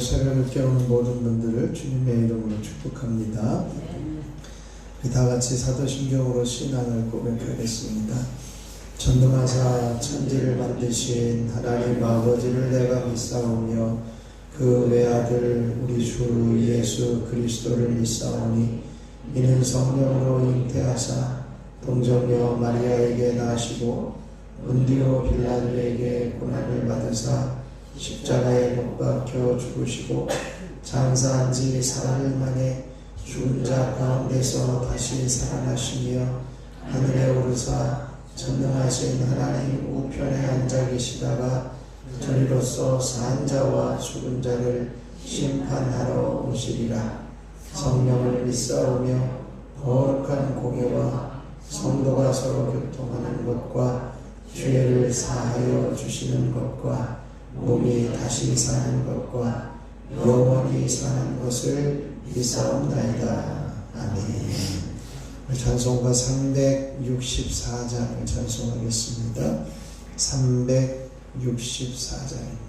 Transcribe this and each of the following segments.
새벽을 깨우는 모든 분들을 주님의 이름으로 축복합니다. 우리 다 같이 사도신경으로 신앙을 고백하겠습니다. 전능하사 천지를 만드신 하나님 아버지를 내가 믿사오며 그 외아들 우리 주 예수 그리스도를 믿사오니 이는 성령으로 잉태하사 동정녀 마리아에게 나시고 본디오 빌라도에게 고난을 받으사 십자가에 못 박혀 죽으시고 장사한 지 사흘 만에 죽은 자 가운데서 다시 살아나시며 하늘에 오르사 전능하신 하나님 우편에 앉아 계시다가 저리로서 산 자와 죽은 자를 심판하러 오시리라. 성령을 믿사오며 거룩한 공예와 성도가 서로 교통하는 것과 죄를 사하여 주시는 것과 몸이 다시 사는 것과 영원히 사는 것을 믿사옵나이다. 아멘. 찬송가 364장을 찬송하겠습니다. 364장입니다.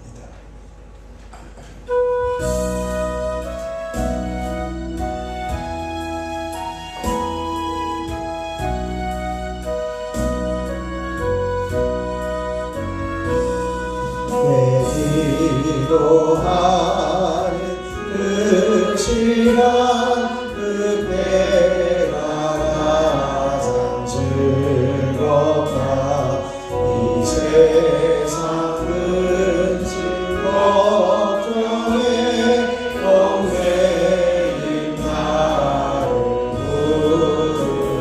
기도하는 그 시간 그때가 가장 즐겁다. 이 세상 근심 걱정에 얽매인 나를 부르사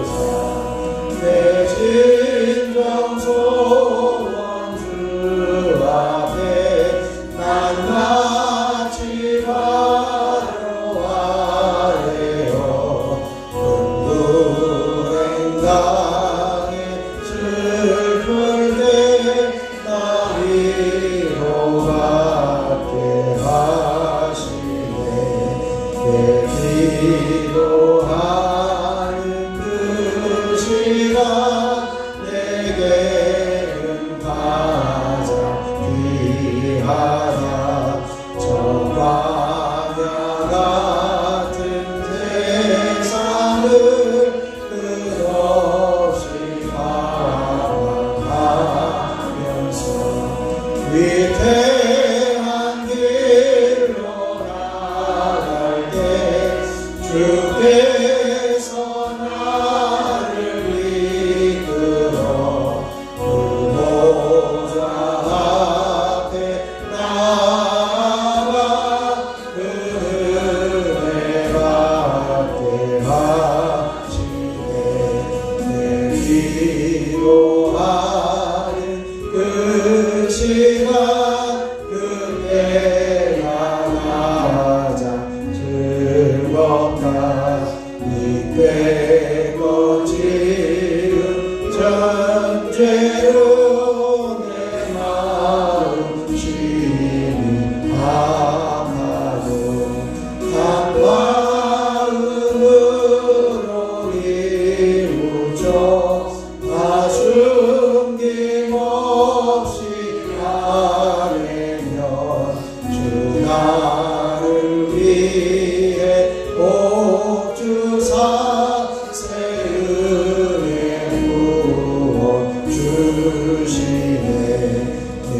내 진정 소원 주 앞에 마치 바로와래요. 은두랭 강에 슬플 때 나 위로받게 하시네. 내 기도하는 그 시간 내게는 가장 귀하다. 저 광야 같은 세상을 끝없이 바라보면서 위태한 길로 나갈 때 주께서 나를 이끌어 그 보좌 앞에 나아가 그 은혜 받게 하시네. 내 기도하는 그 시간 그때가 가장 즐겁다. 이때 거지은 전죄로 내 마음 심히 아파도 마음으로 이루죠. 다 숨김없이 아뢰면 주 나를 위해 복 주사 새 은혜 부어 주시네. 내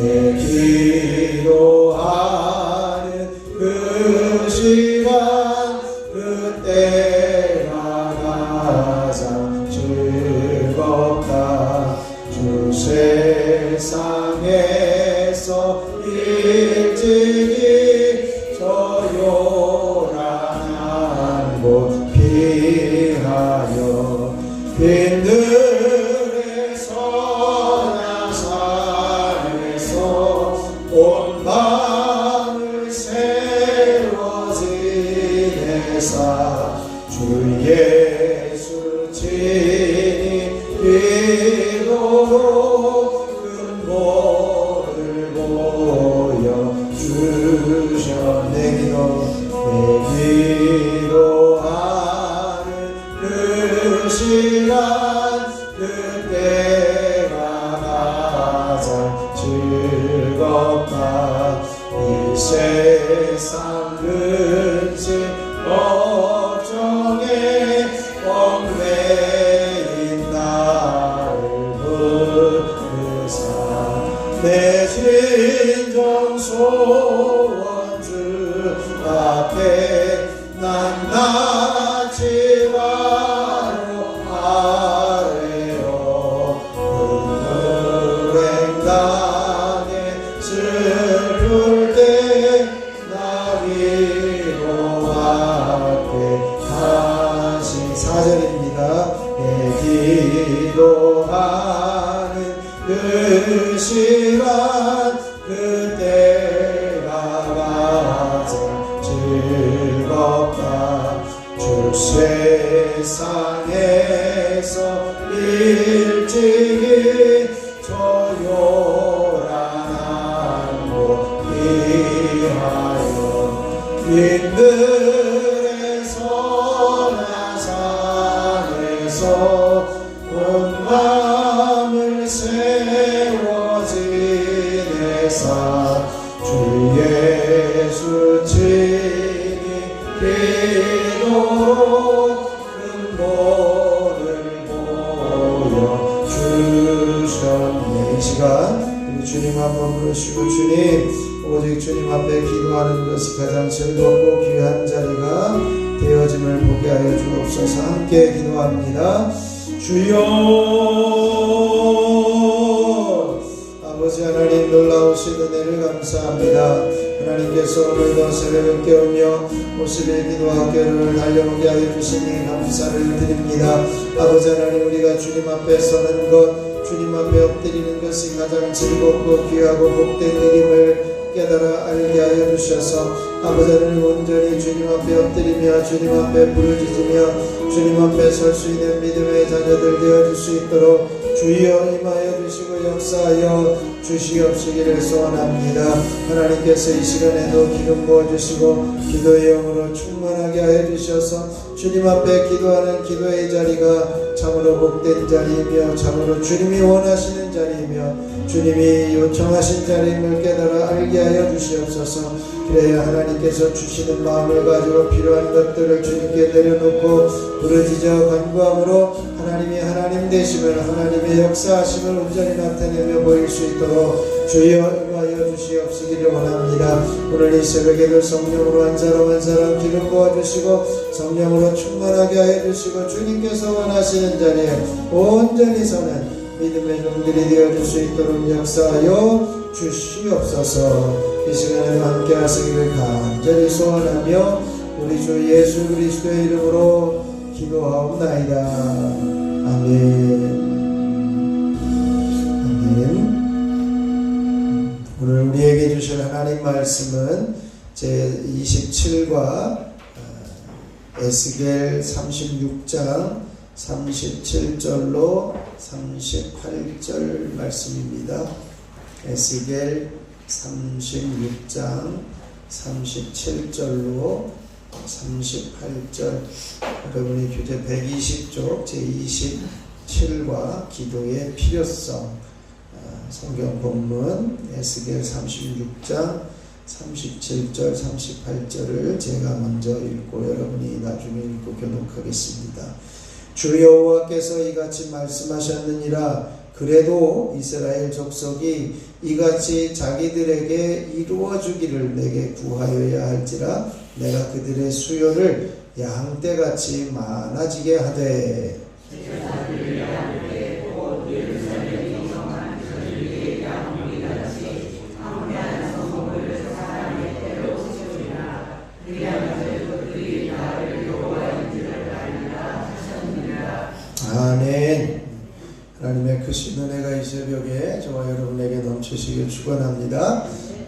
기도하는 그 시간 그때가 가장 즐겁다. 주 세상에서 일찍이 저 요란한 곳 피하여 빈들에서 나산에서 온 밤을 세워 지내사 주 예수 친히 믿도록 큰 복을 보여주셨네. 내 기도하는 그 시간 그때가 가장 즐겁다. 이 세상 근심 걱정에 얽매인 나를 부르사 내 진정 소원 주 앞에 난 나지 바로 아래요 은행당에 슬플 때 나 위로하게 하신 4절입니다. 내 기도하는 그시간 그때가 가장 즐겁다 주 세상에서 일찍이 저 요란한 곳 피하여 빈들에서 나산에서 온 마음을 세워 지내사 주 예수 친히 기도로 큰 본을 보여주셨네. 이 시간 우리 주님 한번 부르시고 주님 오직 주님 앞에 기도하는 것이 가장 즐겁고 귀한 자리가 되어짐을 보게 하여 주옵소서. 함께 기도합니다. 주여 아버지 하나님 놀라우신 은혜를 감사합니다. 하나님께서 오늘도 새벽을 깨우며 50일 기도 학교를 달려오게 하여 주시니 감사를 드립니다. 아버지 하나님 우리가 주님 앞에 서는 것 주님 앞에 엎드리는 것이 가장 즐겁고 귀하고 복된 일임을 깨달아 알게 하여 주셔서 아버지 하나님 온전히 주님 앞에 엎드리며 주님 앞에 부르짖으며 주님 앞에 설 수 있는 믿음의 자녀들 되어줄 수 있도록 주여 임하여 주시고 역사하여 주시옵시기를 소원합니다. 하나님께서 이 시간에도 기름 부어주시고 기도의 영으로 충만하게 하여 주셔서 주님 앞에 기도하는 기도의 자리가 참으로 복된 자리이며 참으로 주님이 원하시는 자리이며 주님이 요청하신 자리임을 깨달아 알게 하여 주시옵소서. 그래야 하나님께서 주시는 마음을 가지고 필요한 것들을 주님께 내려놓고 부르짖어 간구함으로 하나님이 하나님 되심을 하나님의 역사하심을 온전히 나타내며 보일 수 있도록 주여 임하여 주시옵시기를 원합니다. 오늘 이 새벽에도 성령으로 한 사람 한 사람 기름 부어주시고 성령으로 충만하게 하여 주시고 주님께서 원하시는 자리에 온전히 서는 믿음의 종들이 되어줄 수 있도록 역사하여 주시옵소서. 이 시간에도 함께 하시기를 간절히 소원하며 우리 주 예수 그리스도의 이름으로 기도하옵나이다. 아멘. 아멘. 오늘 우리에게 주실 하나님 말씀은 제27과 에스겔 36장 37절로 38절 말씀입니다. 에스겔 36장 37절로 38절 여러분이 교재 120쪽 제27과 기도의 필요성 성경 본문 에스겔 36장 37절 38절을 제가 먼저 읽고 여러분이 나중에 읽고 교독하겠습니다. 주 여호와께서 이같이 말씀하셨느니라. 그래도 이스라엘 족속이 이같이 자기들에게 이루어주기를 내게 구하여야 할지라 내가 그들의 수요를 양떼같이 많아지게 하되 아멘. 하나님의 크신 은혜가 이 새벽에 저와 여러분에게 넘치시길 축원합니다.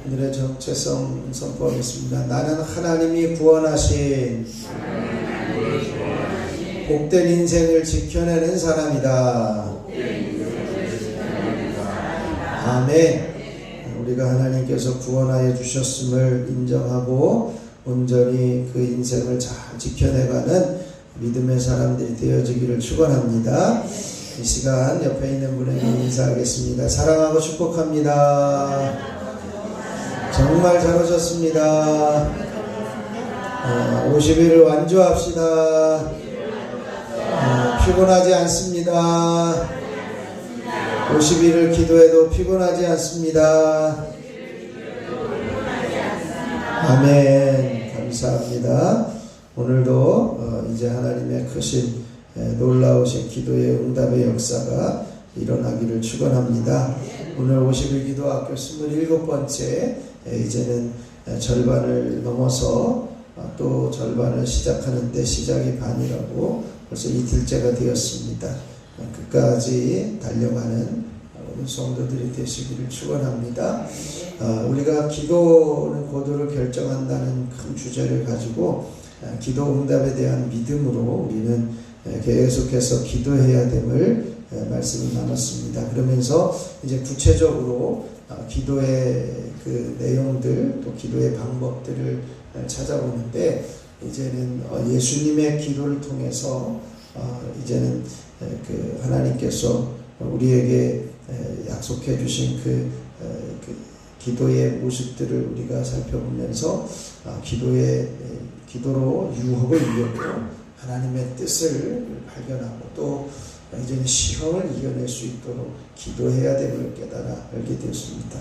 오늘의 정체성 선포하겠습니다. 나는 하나님이 구원하신 복된 인생을 지켜내는 사람이다. 아멘. 우리가 하나님께서 구원하여 주셨음을 인정하고 온전히 그 인생을 잘 지켜내가는 믿음의 사람들이 되어지기를 축원합니다. 이 시간 옆에 있는 분에게 인사하겠습니다. 사랑하고 축복합니다. 정말 잘 오셨습니다. 50일을 완주합시다. 피곤하지 않습니다. 50일을 기도해도 피곤하지 않습니다. 아멘. 감사합니다. 오늘도 이제 하나님의 크신 놀라우신 기도의 응답의 역사가 일어나기를 축원합니다. 오늘 50일 기도학교 27번째, 이제는 절반을 넘어서 또 절반을 시작하는 때 시작이 반이라고 벌써 이틀째가 되었습니다. 끝까지 달려가는 우리 성도들이 되시기를 축원합니다. 우리가 기도는 고도를 결정한다는 큰 주제를 가지고 기도 응답에 대한 믿음으로 우리는 계속해서 기도해야 됨을 말씀을 나눴습니다. 그러면서 이제 구체적으로 기도의 그 내용들 또 기도의 방법들을 찾아보는데, 이제는 예수님의 기도를 통해서 이제는 그 하나님께서 우리에게 약속해 주신 그 기도의 모습들을 우리가 살펴보면서 기도로 유혹을 이겼고 하나님의 뜻을 발견하고 또 이제는 시험을 이겨낼 수 있도록 기도해야 됨을 깨달아 알게 되었습니다.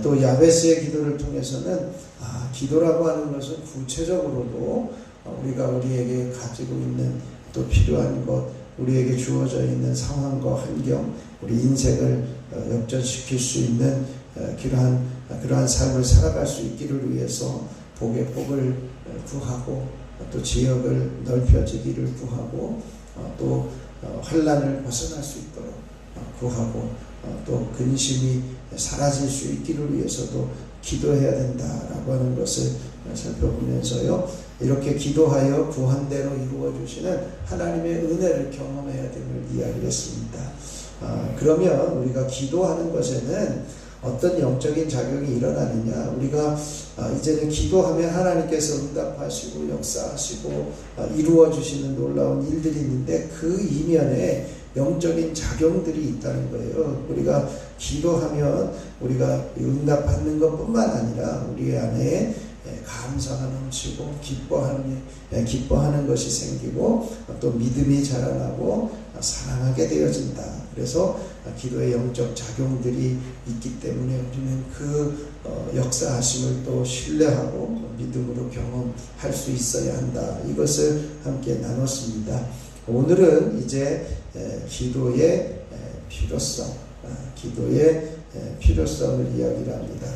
또 야베스의 기도를 통해서는 기도라고 하는 것은 구체적으로도 우리가 우리에게 가지고 있는 또 필요한 것, 우리에게 주어져 있는 상황과 환경, 우리 인생을 역전시킬 수 있는 그러한 삶을 살아갈 수 있기를 위해서 복의 복을 구하고 또 지역을 넓혀지기를 구하고 또 환난을 벗어날 수 있도록 구하고 또 근심이 사라질 수 있기를 위해서도 기도해야 된다라고 하는 것을 살펴보면서요, 이렇게 기도하여 구한 대로 이루어 주시는 하나님의 은혜를 경험해야 됨을 이야기했습니다. 그러면 우리가 기도하는 것에는 어떤 영적인 작용이 일어나느냐, 우리가 이제는 기도하면 하나님께서 응답하시고 역사하시고 이루어 주시는 놀라운 일들이 있는데 그 이면에 영적인 작용들이 있다는 거예요. 우리가 기도하면 우리가 응답받는 것뿐만 아니라 우리 안에 감사가 넘치고 기뻐하는 것이 생기고 또 믿음이 자라나고 사랑하게 되어진다. 그래서 기도의 영적 작용들이 있기 때문에 우리는 그 역사하심을 또 신뢰하고 믿음으로 경험할 수 있어야 한다. 이것을 함께 나눴습니다. 오늘은 이제 기도의 필요성을 이야기를 합니다.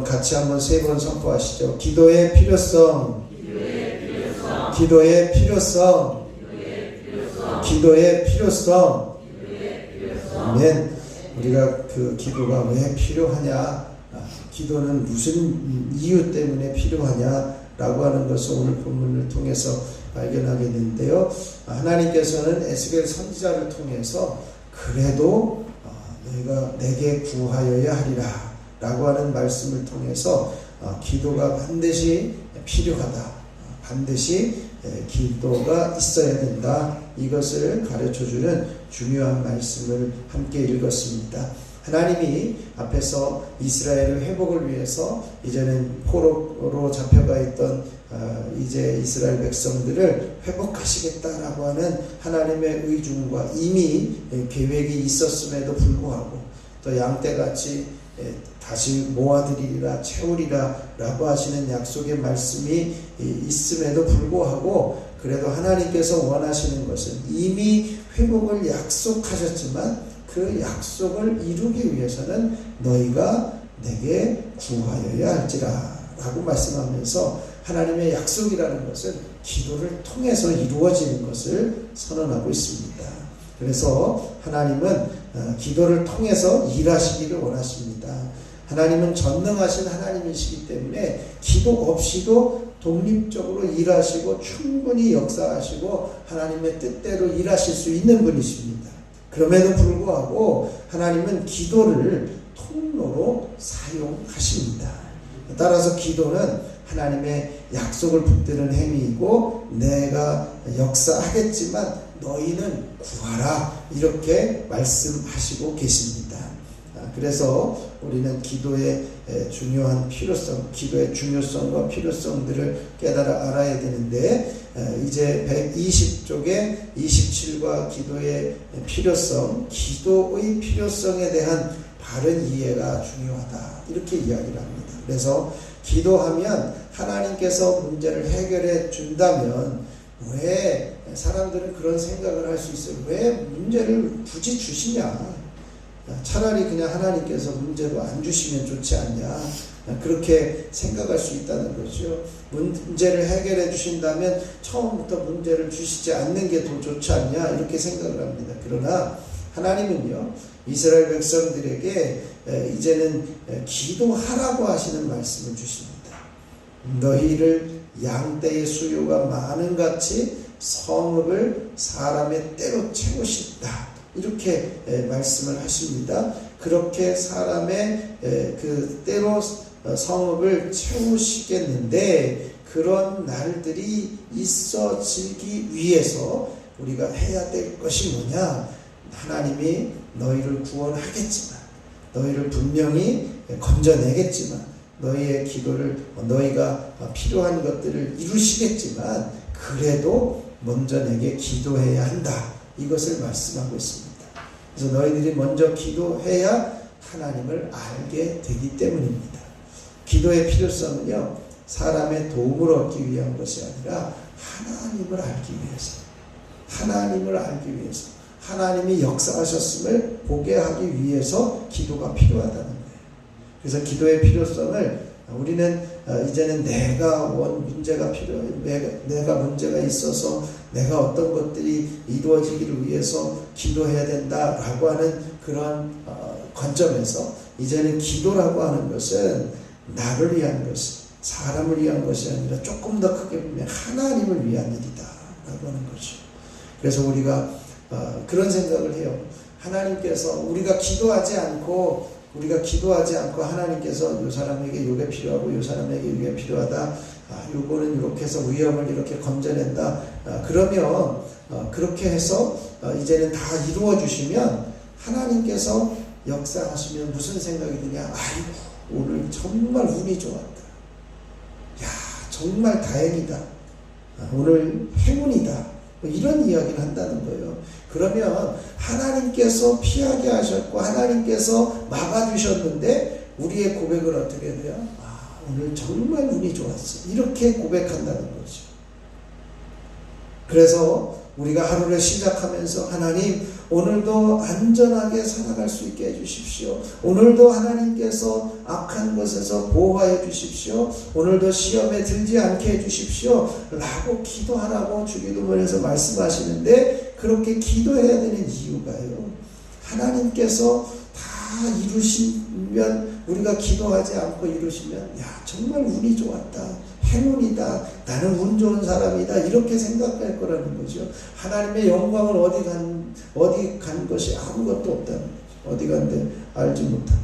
같이 한번 세 번 선포하시죠. 기도의 필요성. 기도의 필요성. 기도의 필요성. 아멘. 우리가 그 기도가 왜 필요하냐, 기도는 무슨 이유 때문에 필요하냐라고 하는 것을 오늘 본문을 통해서 발견하게 되는데요. 하나님께서는 에스겔 선지자를 통해서 그래도 너희가 내게 구하여야 하리라 라고 하는 말씀을 통해서 기도가 반드시 필요하다, 반드시 기도가 있어야 된다, 이것을 가르쳐주는 중요한 말씀을 함께 읽었습니다. 하나님이 앞에서 이스라엘의 회복을 위해서 이제는 포로로 잡혀가 있던 이제 이스라엘 백성들을 회복하시겠다라고 하는 하나님의 의중과 이미 계획이 있었음에도 불구하고 또 양떼같이 다시 모아드리리라 채우리라 라고 하시는 약속의 말씀이 있음에도 불구하고 그래도 하나님께서 원하시는 것은 이미 회복을 약속하셨지만 그 약속을 이루기 위해서는 너희가 내게 구하여야 할지라 라고 말씀하면서 하나님의 약속이라는 것은 기도를 통해서 이루어지는 것을 선언하고 있습니다. 그래서 하나님은 기도를 통해서 일하시기를 원하십니다. 하나님은 전능하신 하나님이시기 때문에 기도 없이도 독립적으로 일하시고 충분히 역사하시고 하나님의 뜻대로 일하실 수 있는 분이십니다. 그럼에도 불구하고 하나님은 기도를 통로로 사용하십니다. 따라서 기도는 하나님의 약속을 붙드는 행위이고 내가 역사하겠지만 너희는 구하라 이렇게 말씀하시고 계십니다. 그래서 우리는 기도의 중요한 필요성, 기도의 중요성과 필요성들을 깨달아 알아야 되는데, 이제 120쪽에 27과 기도의 필요성, 기도의 필요성에 대한 바른 이해가 중요하다, 이렇게 이야기를 합니다. 그래서 기도하면 하나님께서 문제를 해결해 준다면 왜 사람들은 그런 생각을 할 수 있어요? 왜 문제를 굳이 주시냐? 차라리 그냥 하나님께서 문제도 안 주시면 좋지 않냐? 그렇게 생각할 수 있다는 거죠. 문제를 해결해 주신다면 처음부터 문제를 주시지 않는 게 더 좋지 않냐? 이렇게 생각을 합니다. 그러나 하나님은요, 이스라엘 백성들에게 이제는 기도하라고 하시는 말씀을 주십니다. 너희를 양떼의 수요가 많은 같이 성읍을 사람의 때로 채우신다, 이렇게 말씀을 하십니다. 그렇게 사람의 그 때로 성읍을 채우시겠는데, 그런 날들이 있어지기 위해서 우리가 해야 될 것이 뭐냐? 하나님이 너희를 구원하겠지만, 너희를 분명히 건져내겠지만, 너희의 기도를, 너희가 필요한 것들을 이루시겠지만, 그래도 먼저 내게 기도해야 한다, 이것을 말씀하고 있습니다. 그래서 너희들이 먼저 기도해야 하나님을 알게 되기 때문입니다. 기도의 필요성은요, 사람의 도움을 얻기 위한 것이 아니라 하나님을 알기 위해서, 하나님을 알기 위해서, 하나님이 역사하셨음을 보게 하기 위해서 기도가 필요하다는 거예요. 그래서 기도의 필요성을 우리는 이제는 내가 문제가 필요해, 내가 문제가 있어서 내가 어떤 것들이 이루어지기를 위해서 기도해야 된다라고 하는 그런 관점에서 이제는 기도라고 하는 것은 나를 위한 것, 사람을 위한 것이 아니라 조금 더 크게 보면 하나님을 위한 일이다 라고 하는 거죠. 그래서 우리가 그런 생각을 해요. 하나님께서 우리가 기도하지 않고 하나님께서 이 사람에게 이게 필요하고 이 사람에게 이게 필요하다, 요거는 이렇게 해서 위험을 이렇게 건져낸다, 그러면 그렇게 해서 이제는 다 이루어 주시면 하나님께서 역사하시면 무슨 생각이 드냐? 아이고, 오늘 정말 운이 좋았다, 야 정말 다행이다, 오늘 행운이다, 이런 이야기를 한다는 거예요. 그러면 하나님께서 피하게 하셨고 하나님께서 막아주셨는데 우리의 고백을 어떻게 해요? 오늘 정말 운이 좋았어, 이렇게 고백한다는 거죠. 그래서 우리가 하루를 시작하면서 하나님, 오늘도 안전하게 살아갈 수 있게 해주십시오. 오늘도 하나님께서 악한 것에서 보호하여 주십시오. 오늘도 시험에 들지 않게 해주십시오 라고 기도하라고 주기도문에서 말씀하시는데, 그렇게 기도해야 되는 이유가요, 하나님께서 다 이루시면, 우리가 기도하지 않고 이루시면 야 정말 운이 좋았다, 행운이다, 나는 운 좋은 사람이다, 이렇게 생각할 거라는 거죠. 하나님의 영광을 어디 간 것이 아무것도 없다는 거죠. 어디 간데 알지 못하고.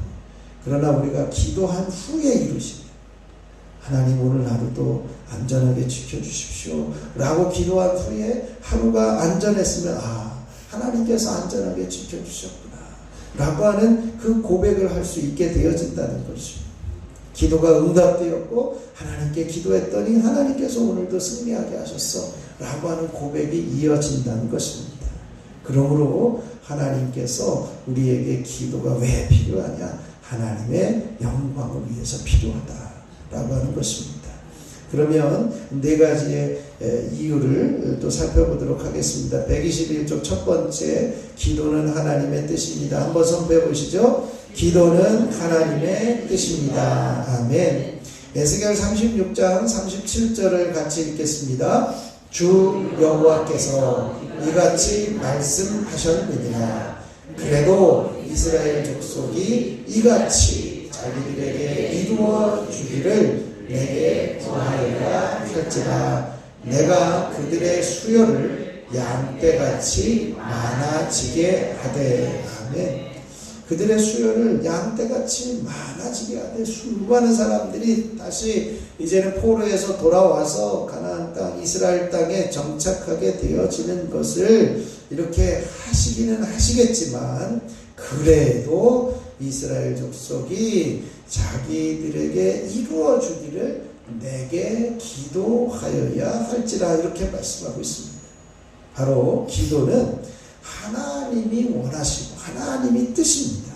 그러나 우리가 기도한 후에 이루시면, 하나님 오늘 하루도 안전하게 지켜주십시오 라고 기도한 후에 하루가 안전했으면 하나님께서 안전하게 지켜주셨구나 라고 하는 그 고백을 할 수 있게 되어진다는 거죠. 기도가 응답되었고 하나님께 기도했더니 하나님께서 오늘도 승리하게 하셨어 라고 하는 고백이 이어진다는 것입니다. 그러므로 하나님께서 우리에게 기도가 왜 필요하냐? 하나님의 영광을 위해서 필요하다 라고 하는 것입니다. 그러면 네 가지의 이유를 또 살펴보도록 하겠습니다. 121쪽 첫 번째, 기도는 하나님의 뜻입니다. 한번 선포해 보시죠. 기도는 하나님의 뜻입니다. 아멘. 에스겔 36장 37절을 같이 읽겠습니다. 주 여호와께서 이같이 말씀하셨느니라. 그래도 이스라엘 족속이 이같이 자기들에게 이루어 주기를 내게 구하여야 할지라. 내가 그들의 수요를 양떼같이 많아지게 하되. 아멘. 그들의 수요를 양떼같이 많아지게 하되, 수많은 사람들이 다시 이제는 포로에서 돌아와서 가나안 땅, 이스라엘 땅에 정착하게 되어지는 것을 이렇게 하시기는 하시겠지만, 그래도 이스라엘 족속이 자기들에게 이루어 주기를 내게 기도하여야 할지라 이렇게 말씀하고 있습니다. 바로 기도는 하나님이 원하시고 하나님이 뜻입니다.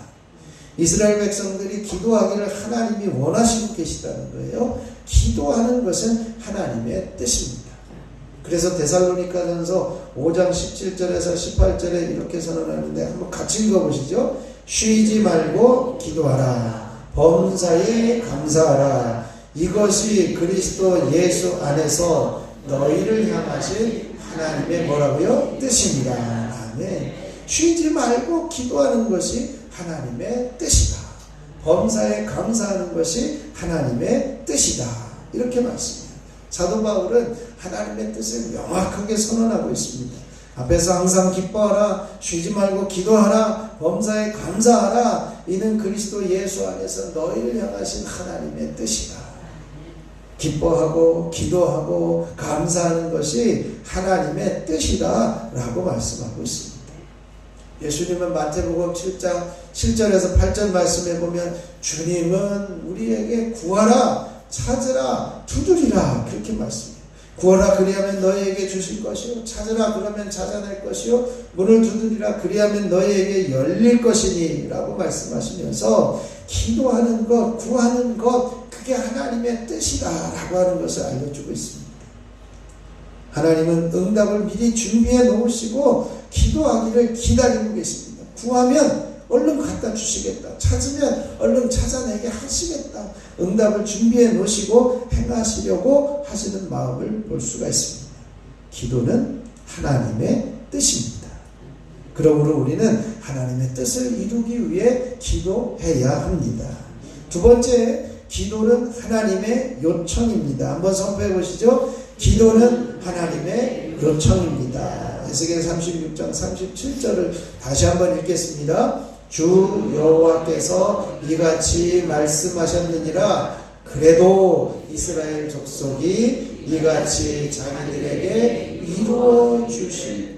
이스라엘 백성들이 기도하기를 하나님이 원하시고 계시다는 거예요. 기도하는 것은 하나님의 뜻입니다. 그래서 데살로니가전서 5장 17절에서 18절에 이렇게 선언하는데 한번 같이 읽어보시죠. 쉬지 말고 기도하라. 범사에 감사하라. 이것이 그리스도 예수 안에서 너희를 향하신 하나님의 뭐라고요? 뜻입니다. 아멘. 쉬지 말고 기도하는 것이 하나님의 뜻이다. 범사에 감사하는 것이 하나님의 뜻이다. 이렇게 말씀해요. 사도 바울은 하나님의 뜻을 명확하게 선언하고 있습니다. 앞에서 항상 기뻐하라, 쉬지 말고 기도하라, 범사에 감사하라. 이는 그리스도 예수 안에서 너희를 향하신 하나님의 뜻이다. 기뻐하고 기도하고 감사하는 것이 하나님의 뜻이다 라고 말씀하고 있습니다. 예수님은 마태복음 7장 7절에서 8절 말씀해 보면 주님은 우리에게 구하라, 찾으라, 두드리라 그렇게 말씀해요. 구하라 그리하면 너희에게 주실 것이요, 찾으라 그러면 찾아낼 것이요, 문을 두드리라 그리하면 너희에게 열릴 것이니 라고 말씀하시면서 기도하는 것, 구하는 것 그게 하나님의 뜻이다 라고 하는 것을 알려주고 있습니다. 하나님은 응답을 미리 준비해 놓으시고 기도하기를 기다리고 계십니다. 구하면 얼른 갖다 주시겠다. 찾으면 얼른 찾아내게 하시겠다. 응답을 준비해 놓으시고 행하시려고 하시는 마음을 볼 수가 있습니다. 기도는 하나님의 뜻입니다. 그러므로 우리는 하나님의 뜻을 이루기 위해 기도해야 합니다. 두 번째, 기도는 하나님의 요청입니다. 한번 선포해 보시죠. 기도는 하나님의 요청입니다. 에스겔 36장 37절을 다시 한번 읽겠습니다. 주 여호와께서 이같이 말씀하셨느니라. 그래도 이스라엘 족속이 이같이 자기들에게 이루어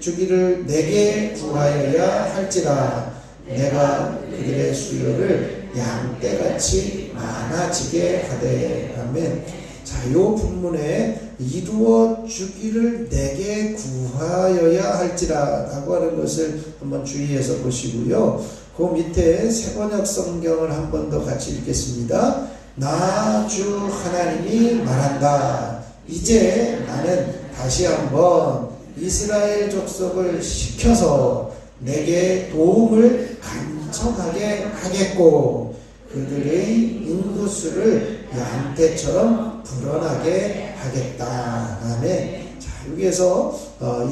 주기를 내게 구하여야 할지라. 내가 그들의 수요를 양떼같이 많아지게 하되. 아멘. 자, 이 본문에 이루어 주기를 내게 구하여야 할지라 라고 하는 것을 한번 주의해서 보시고요. 그 밑에 새번역 성경을 한 번 더 같이 읽겠습니다. 나 주 하나님이 말한다. 이제 나는 다시 한번 이스라엘 족속을 시켜서 내게 도움을 간청하게 하겠고 그들의 인구수를 양떼처럼 불어나게 하겠다. 아멘. 자, 여기에서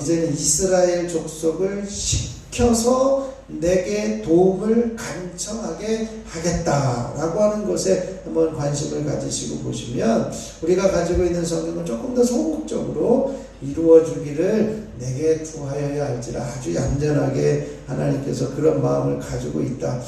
이제는 이스라엘 족속을 시켜서 내게 도움을 간청하게 하겠다라고 하는 것에 한번 관심을 가지시고 보시면 우리가 가지고 있는 성경은 조금 더 소극적으로 이루어주기를 내게 구하여야 할지라 아주 얌전하게 하나님께서 그런 마음을 가지고 있다.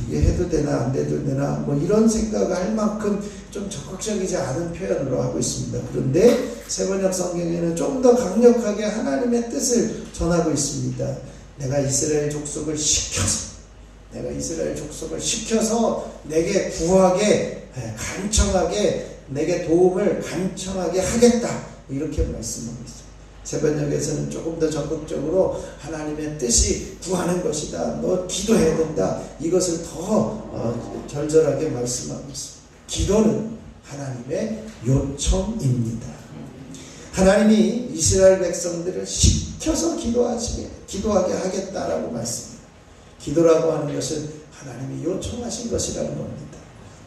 이게 해도 되나 안 해도 되나 뭐 이런 생각을 할 만큼 좀 적극적이지 않은 표현으로 하고 있습니다. 그런데 새번역 성경에는 좀 더 강력하게 하나님의 뜻을 전하고 있습니다. 내가 이스라엘 족속을 시켜서 내게 구하게 간청하게 내게 도움을 간청하게 하겠다 이렇게 말씀하고 있습니다. 새번역에서는 조금 더 적극적으로 하나님의 뜻이 구하는 것이다. 너 기도해야 된다. 이것을 더 절절하게 말씀하고 있습니다. 기도는 하나님의 요청입니다. 하나님이 이스라엘 백성들을 시켜서 기도하게 하겠다라고 말씀합니다. 기도라고 하는 것은 하나님이 요청하신 것이라는 겁니다.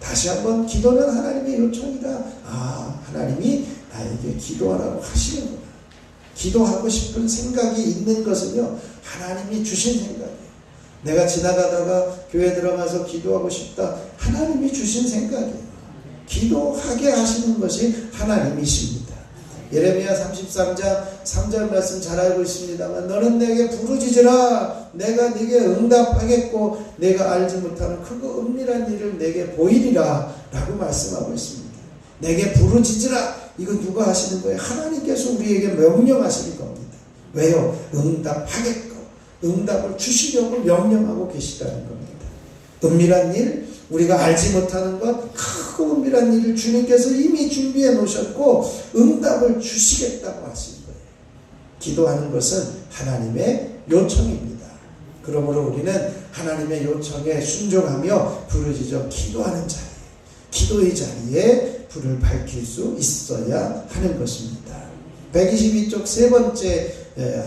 다시 한번 기도는 하나님의 요청이다. 아, 하나님이 나에게 기도하라고 하시는구나. 기도하고 싶은 생각이 있는 것은요, 하나님이 주신 생각이에요. 내가 지나가다가 교회 들어가서 기도하고 싶다. 하나님이 주신 생각이에요. 기도하게 하시는 것이 하나님이십니다. 예레미야 33장 3절 말씀 잘 알고 있습니다만 너는 내게 부르짖으라. 내가 네게 응답하겠고 내가 알지 못하는 크고 은밀한 일을 내게 보이리라 라고 말씀하고 있습니다. 내게 부르짖으라. 이거 누가 하시는 거예요? 하나님께서 우리에게 명령하시는 겁니다. 왜요? 응답하겠고 응답을 주시려고 명령하고 계시다는 겁니다. 은밀한 일, 우리가 알지 못하는 것, 크고 은밀한 일을 주님께서 이미 준비해 놓으셨고 응답을 주시겠다고 하신 거예요. 기도하는 것은 하나님의 요청입니다. 그러므로 우리는 하나님의 요청에 순종하며 부르짖어 기도하는 자리, 기도의 자리에 불을 밝힐 수 있어야 하는 것입니다. 122쪽 세 번째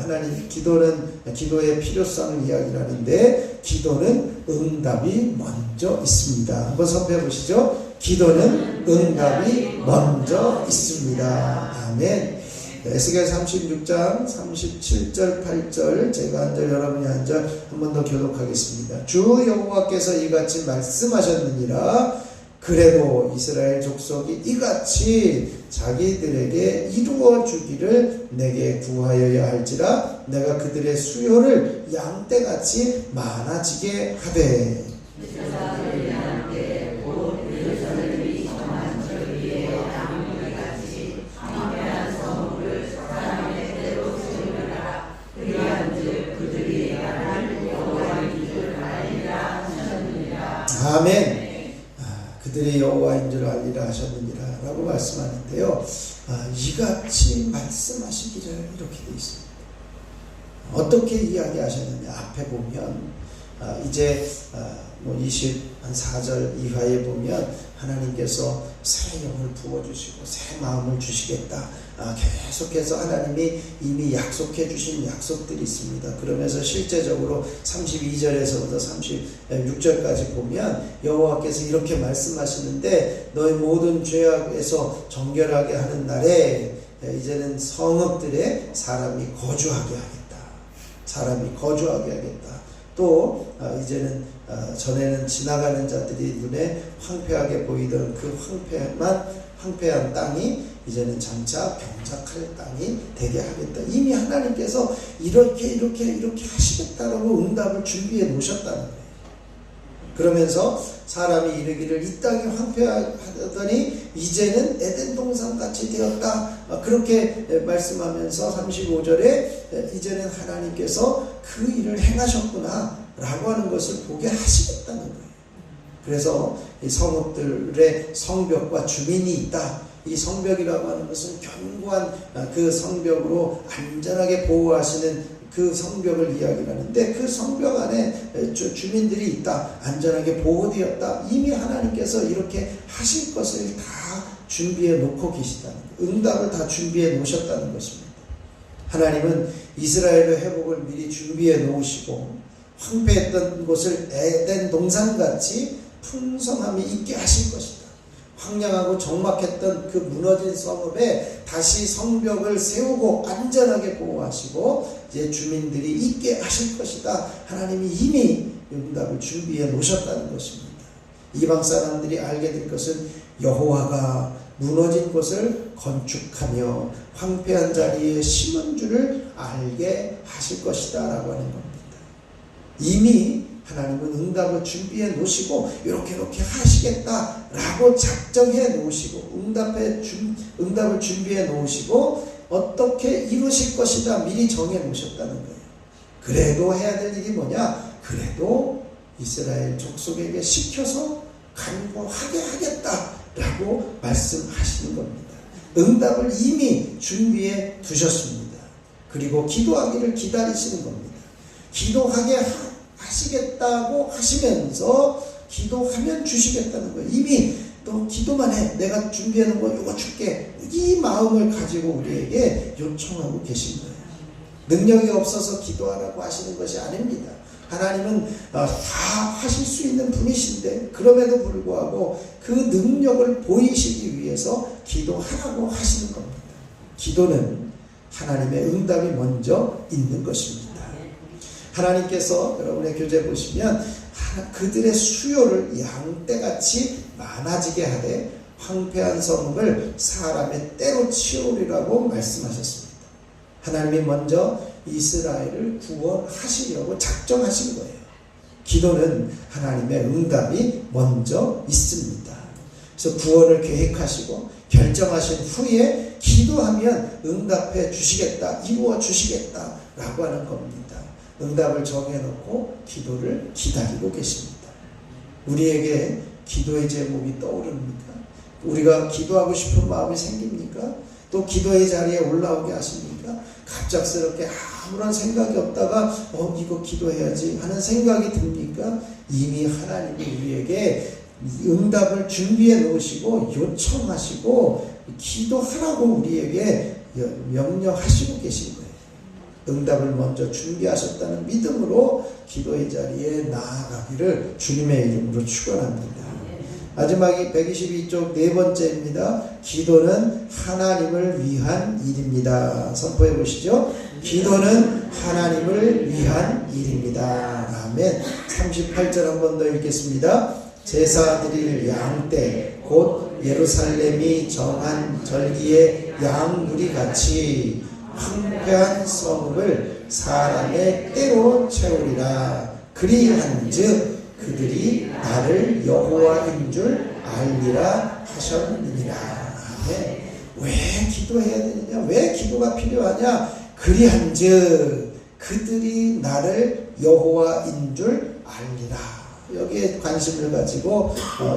하나님 기도의 필요성을 이야기하는데 기도는 응답이 먼저 있습니다. 한번 선포해 보시죠. 기도는 응답이 먼저 있습니다. 아멘. 에스겔 36장 37절 8절 제가 한 절 여러분이 한 절 한 번 더 교독하겠습니다. 주 여호와께서 이같이 말씀하셨느니라. 그래도 이스라엘 족속이 이같이 자기들에게 이루어 주기를 내게 구하여야 할지라 내가 그들의 수요를 양떼같이 많아지게 하되 아멘. 그들이 여호와인 줄 알리라 하셨느니라 라고 말씀하는데요. 이같이 말씀하시기를 이렇게 되어 있습니다. 어떻게 이야기하셨느냐 앞에 보면 이제 24절 이하에 보면 하나님께서 새 영을 부어주시고 새 마음을 주시겠다. 계속해서 하나님이 이미 약속해 주신 약속들이 있습니다. 그러면서 실제적으로 32절에서부터 36절까지 보면 여호와께서 이렇게 말씀하시는데 너희 모든 죄악에서 정결하게 하는 날에 이제는 성읍들에 사람이 거주하게 하겠다. 사람이 거주하게 하겠다. 또 이제는 전에는 지나가는 자들이 눈에 황폐하게 보이던 그 황폐한 땅이 이제는 장차 병작할 땅이 되게 하겠다. 이미 하나님께서 이렇게 하시겠다라고 응답을 준비해 놓으셨다는 거예요. 그러면서 사람이 이르기를 이 땅이 황폐하더니 이제는 에덴 동산같이 되었다. 그렇게 말씀하면서 35절에 이제는 하나님께서 그 일을 행하셨구나 라고 하는 것을 보게 하시겠다는 거예요. 그래서 이 성읍들의 성벽과 주민이 있다. 이 성벽이라고 하는 것은 견고한 그 성벽으로 안전하게 보호하시는 그 성벽을 이야기하는데 그 성벽 안에 주민들이 있다. 안전하게 보호되었다. 이미 하나님께서 이렇게 하실 것을 다 준비해 놓고 계시다는 거예요. 응답을 다 준비해 놓으셨다는 것입니다. 하나님은 이스라엘의 회복을 미리 준비해 놓으시고 황폐했던 곳을 에덴 동산같이 풍성함이 있게 하실 것이다. 황량하고 적막했던 그 무너진 성읍에 다시 성벽을 세우고 안전하게 보호하시고 이제 주민들이 있게 하실 것이다. 하나님이 이미 응답을 준비해 놓으셨다는 것입니다. 이방 사람들이 알게 될 것은 여호와가 무너진 곳을 건축하며 황폐한 자리에 심은 줄을 알게 하실 것이다 라고 하는 겁니다. 이미 하나님은 응답을 준비해 놓으시고 이렇게 하시겠다라고 작정해 놓으시고 응답을 준비해 놓으시고 어떻게 이루실 것이다 미리 정해 놓으셨다는 거예요. 그래도 해야 될 일이 뭐냐? 그래도 이스라엘 족속에게 시켜서 간구하게 하겠다라고 말씀하시는 겁니다. 응답을 이미 준비해 두셨습니다. 그리고 기도하기를 기다리시는 겁니다. 기도하게 하시겠다고 하시면서 기도하면 주시겠다는 거예요. 이미 너 기도만 해. 내가 준비해놓은 거 이거 줄게. 이 마음을 가지고 우리에게 요청하고 계신 거예요. 능력이 없어서 기도하라고 하시는 것이 아닙니다. 하나님은 다 하실 수 있는 분이신데 그럼에도 불구하고 그 능력을 보이시기 위해서 기도하라고 하시는 겁니다. 기도는 하나님의 응답이 먼저 있는 것입니다. 하나님께서 여러분의 교재 보시면 그들의 수요를 양떼같이 많아지게 하되 황폐한 성읍을 사람의 때로 치우리라고 말씀하셨습니다. 하나님이 먼저 이스라엘을 구원하시려고 작정하신 거예요. 기도는 하나님의 응답이 먼저 있습니다. 그래서 구원을 계획하시고 결정하신 후에 기도하면 응답해 주시겠다, 이루어 주시겠다 라고 하는 겁니다. 응답을 정해놓고 기도를 기다리고 계십니다. 우리에게 기도의 제목이 떠오릅니까? 우리가 기도하고 싶은 마음이 생깁니까? 또 기도의 자리에 올라오게 하십니까? 갑작스럽게 아무런 생각이 없다가 이거 기도해야지 하는 생각이 듭니까? 이미 하나님이 우리에게 응답을 준비해 놓으시고 요청하시고 기도하라고 우리에게 명령하시고 계신 거예요. 응답을 먼저 준비하셨다는 믿음으로 기도의 자리에 나아가기를 주님의 이름으로 축원합니다. 마지막이 122쪽 네 번째입니다. 기도는 하나님을 위한 일입니다. 선포해 보시죠. 기도는 하나님을 위한 일입니다. 아멘. 38절 한 번 더 읽겠습니다. 제사 드릴 양떼 곧 예루살렘이 정한 절기의 양무리 같이 황폐한 성읍을 사람의 때로 채우리라. 그리한즉 그들이 나를 여호와인 줄 알리라 하셨느니라. 네. 왜 기도해야 되느냐? 왜 기도가 필요하냐? 그리한즉 그들이 나를 여호와인 줄 알리라. 여기에 관심을 가지고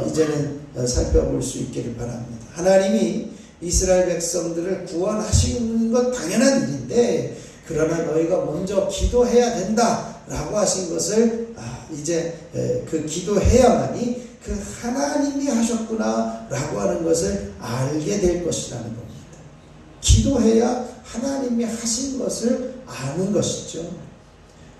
이제는 살펴볼 수 있기를 바랍니다. 하나님이 이스라엘 백성들을 구원하시는 건 당연한 일인데, 그러나 너희가 먼저 기도해야 된다라고 하신 것을 이제 그 기도해야만이 그 하나님이 하셨구나라고 하는 것을 알게 될 것이라는 겁니다. 기도해야 하나님이 하신 것을 아는 것이죠.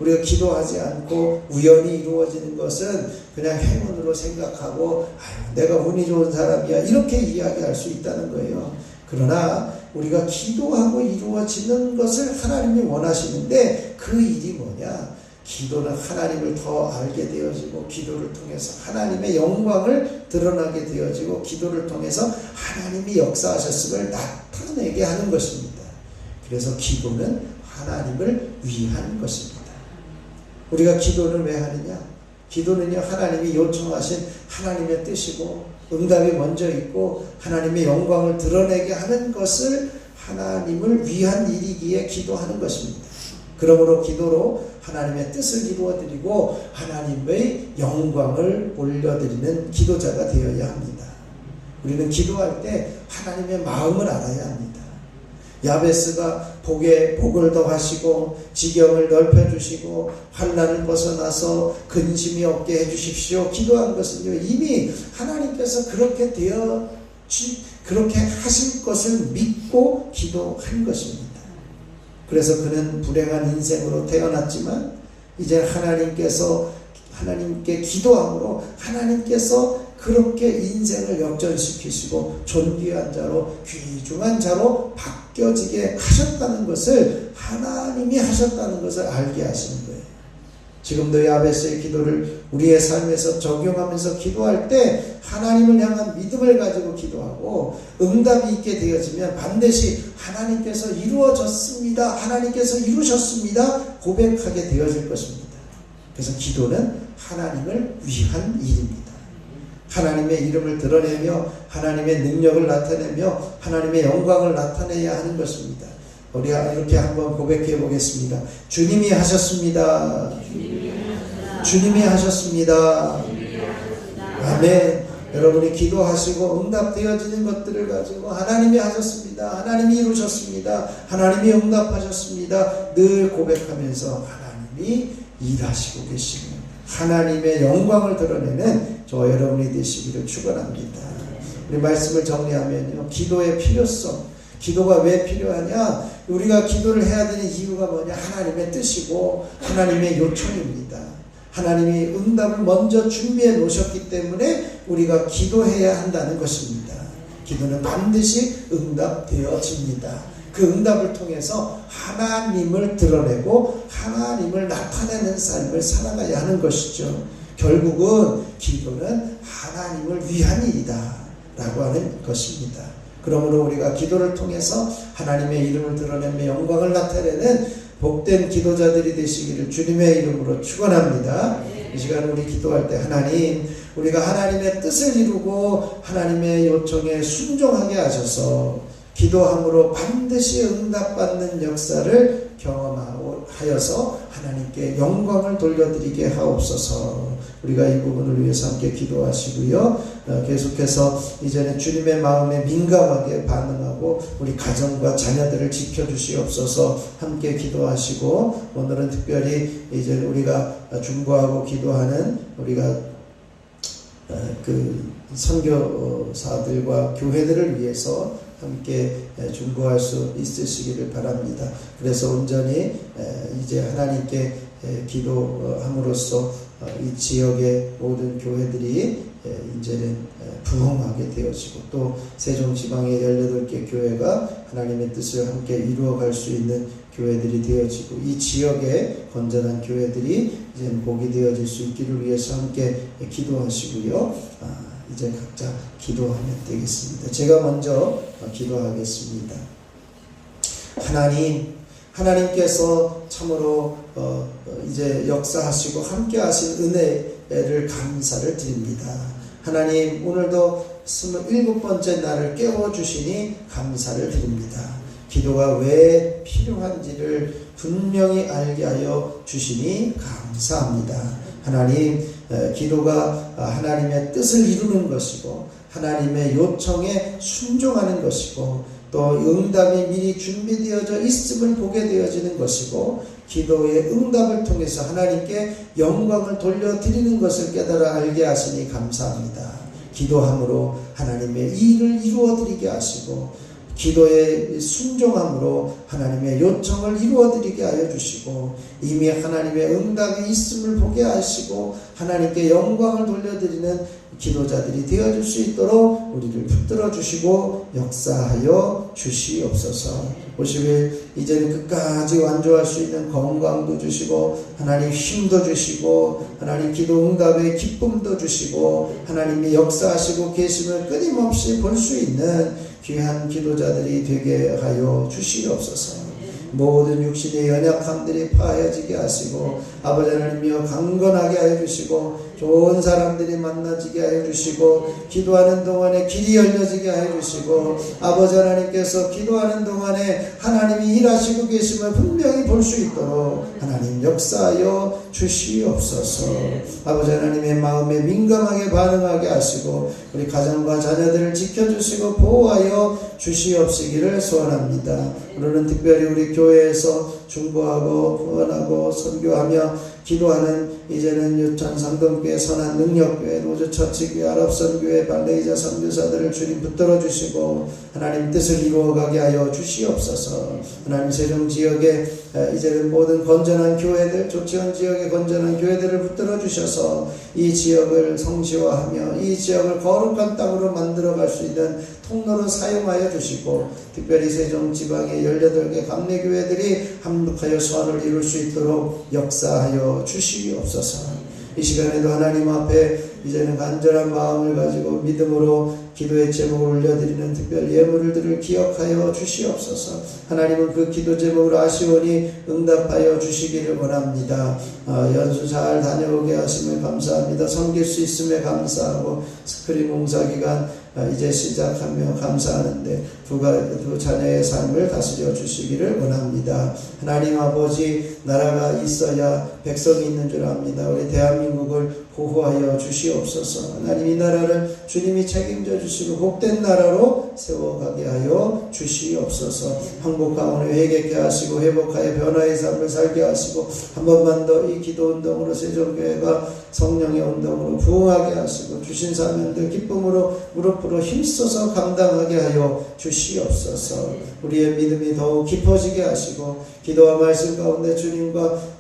우리가 기도하지 않고 우연히 이루어지는 것은 그냥 행운으로 생각하고 내가 운이 좋은 사람이야 이렇게 이야기할 수 있다는 거예요. 그러나 우리가 기도하고 이루어지는 것을 하나님이 원하시는데 그 일이 뭐냐? 기도는 하나님을 더 알게 되어지고 기도를 통해서 하나님의 영광을 드러나게 되어지고 기도를 통해서 하나님이 역사하셨음을 나타내게 하는 것입니다. 그래서 기도는 하나님을 위한 것입니다. 우리가 기도를 왜 하느냐? 기도는요, 하나님이 요청하신 하나님의 뜻이고 응답이 먼저 있고 하나님의 영광을 드러내게 하는 것을 하나님을 위한 일이기에 기도하는 것입니다. 그러므로 기도로 하나님의 뜻을 이루어드리고 하나님의 영광을 올려드리는 기도자가 되어야 합니다. 우리는 기도할 때 하나님의 마음을 알아야 합니다. 야베스가 복을 더하시고 지경을 넓혀주시고 환난을 벗어나서 근심이 없게 해주십시오 기도한 것은요, 이미 하나님께서 그렇게 하실 것을 믿고 기도한 것입니다. 그래서 그는 불행한 인생으로 태어났지만 이제 하나님께 기도함으로 하나님께서 그렇게 인생을 역전시키시고 존귀한 자로 귀중한 자로 바뀌어지게 하셨다는 것을 하나님이 하셨다는 것을 알게 하시는 거예요. 지금도 야베스의 기도를 우리의 삶에서 적용하면서 기도할 때 하나님을 향한 믿음을 가지고 기도하고 응답이 있게 되어지면 반드시 하나님께서 이루어졌습니다, 하나님께서 이루셨습니다 고백하게 되어질 것입니다. 그래서 기도는 하나님을 위한 일입니다. 하나님의 이름을 드러내며 하나님의 능력을 나타내며 하나님의 영광을 나타내야 하는 것입니다. 우리가 이렇게 한번 고백해 보겠습니다. 주님이 하셨습니다. 주님이 하셨습니다. 아멘. 여러분이 기도하시고 응답되어지는 것들을 가지고 하나님이 하셨습니다, 하나님이 이루셨습니다, 하나님이 응답하셨습니다 늘 고백하면서 하나님이 일하시고 계시는 하나님의 영광을 드러내는 저 여러분이 되시기를 축원합니다. 우리 말씀을 정리하면요, 기도의 필요성, 기도가 왜 필요하냐? 우리가 기도를 해야 되는 이유가 뭐냐? 하나님의 뜻이고 하나님의 요청입니다. 하나님이 응답을 먼저 준비해 놓으셨기 때문에 우리가 기도해야 한다는 것입니다. 기도는 반드시 응답되어집니다. 그 응답을 통해서 하나님을 드러내고 하나님을 나타내는 삶을 살아가야 하는 것이죠. 결국은 기도는 하나님을 위한 일이다 라고 하는 것입니다. 그러므로 우리가 기도를 통해서 하나님의 이름을 드러내며 영광을 나타내는 복된 기도자들이 되시기를 주님의 이름으로 축원합니다. 이 시간 우리 기도할 때 하나님, 우리가 하나님의 뜻을 이루고 하나님의 요청에 순종하게 하셔서 기도함으로 반드시 응답받는 역사를 경험하게 하여서 하나님께 영광을 돌려드리게 하옵소서. 우리가 이 부분을 위해서 함께 기도하시고요. 계속해서 이제는 주님의 마음에 민감하게 반응하고 우리 가정과 자녀들을 지켜주시옵소서 함께 기도하시고, 오늘은 특별히 이제 우리가 중보하고 기도하는 우리가 그 선교사들과 교회들을 위해서 함께 중보할 수 있으시기를 바랍니다. 그래서 온전히 이제 하나님께 기도함으로써 이 지역의 모든 교회들이 이제는 부흥하게 되어지고, 또 세종지방의 18개 교회가 하나님의 뜻을 함께 이루어갈 수 있는 교회들이 되어지고, 이 지역의 건전한 교회들이 이제 복이 되어질 수 있기를 위해서 함께 기도하시고요. 이제 각자 기도하면 되겠습니다. 제가 먼저 기도하겠습니다. 하나님께서 참으로 이제 역사하시고 함께 하신 은혜를 감사를 드립니다. 하나님, 오늘도 27번째 날을 깨워주시니 감사를 드립니다. 기도가 왜 필요한지를 분명히 알게 하여 주시니 감사합니다. 하나님, 기도가 하나님의 뜻을 이루는 것이고 하나님의 요청에 순종하는 것이고, 또 응답이 미리 준비되어져 있음을 보게 되어지는 것이고, 기도의 응답을 통해서 하나님께 영광을 돌려드리는 것을 깨달아 알게 하시니 감사합니다. 기도함으로 하나님의 일을 이루어드리게 하시고, 기도의 순종함으로 하나님의 요청을 이루어드리게 하여 주시고, 이미 하나님의 응답이 있음을 보게 하시고 하나님께 영광을 돌려드리는 기도자들이 되어줄 수 있도록 우리를 붙들어 주시고 역사하여 주시옵소서. 50일 이제는 끝까지 완주할 수 있는 건강도 주시고, 하나님 힘도 주시고, 하나님 기도 응답의 기쁨도 주시고, 하나님이 역사하시고 계심을 끊임없이 볼 수 있는 귀한 기도자들이 되게 하여 주시옵소서. 모든 육신의 연약함들이 파해지게 하시고, 아버지 하나님이여 강건하게 하여 주시고, 좋은 사람들이 만나지게 하여 주시고, 기도하는 동안에 길이 열려지게 하여 주시고, 아버지 하나님께서 기도하는 동안에 하나님이 일하시고 계심을 분명히 볼 수 있도록 하나님 역사하여 주시옵소서. 아버지 하나님의 마음에 민감하게 반응하게 하시고 우리 가정과 자녀들을 지켜주시고 보호하여 주시옵시기를 소원합니다. 오늘은 특별히 우리 교회에서 중보하고 후원하고 선교하며 기도하는 이제는 유천 상동교회, 선한 능력교회, 노주처치교회, 아랍선교회, 발레이자 선교사들을 주님 붙들어 주시고 하나님 뜻을 이루어가게 하여 주시옵소서. 하나님 세종지역에 이제는 모든 건전한 교회들, 조치원 지역의 건전한 교회들을 붙들어 주셔서 이 지역을 성시화하며 이 지역을 거룩한 땅으로 만들어갈 수 있는 통로로 사용하여 주시고, 특별히 세종지방의 18개 감리교회들이 함께 소원을 이룰 수 있도록 역사하여 주시옵소서. 이 시간에도 하나님 앞에 이제는 간절한 마음을 가지고 믿음으로 기도의 제목을 올려드리는 특별 예물들을 기억하여 주시옵소서. 하나님은 그 기도 제목을 아시오니 응답하여 주시기를 원합니다. 연수 잘 다녀오게 하심을 감사합니다. 섬길 수 있음에 감사하고 스크린 봉사기간 이제 시작하며 감사하는데 두 자녀의 삶을 다스려 주시기를 원합니다. 하나님 아버지, 나라가 있어야 백성이 있는 줄 압니다. 우리 대한민국을 보호하여 주시옵소서. 하나님 이 나라를 주님이 책임져 주시고 복된 나라로 세워가게 하여 주시옵소서. 한국 가문을 회개케 하시고 회복하여 변화의 삶을 살게 하시고 한 번만 더 이 기도 운동으로 세종교회가 성령의 운동으로 부흥하게 하시고 주신 사명들 기쁨으로 무릎으로 힘써서 감당하게 하여 주시옵소서. 우리의 믿음이 더욱 깊어지게 하시고 기도와 말씀 가운데 주님과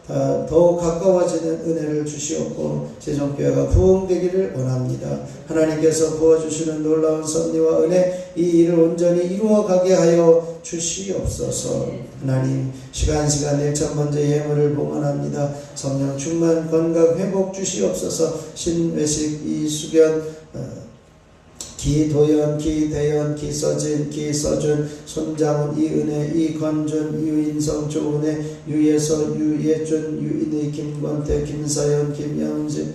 더욱 가까워지는 은혜를 주시옵고 세종교회가 부흥되기를 원합니다. 하나님께서 부어주시는 놀라운 섭리와 은혜, 이 일을 온전히 이루어가게 하여 주시옵소서. 하나님 시간 1,000번째 예물을 봉헌합니다. 성령 충만 건강 회복 주시옵소서. 신외식 이수견 기도연, 기대연, 기서진, 기서준, 손장훈, 이은혜, 이건준, 유인성, 조은혜, 유예서, 유예준, 유인희, 김권태, 김사연, 김영진,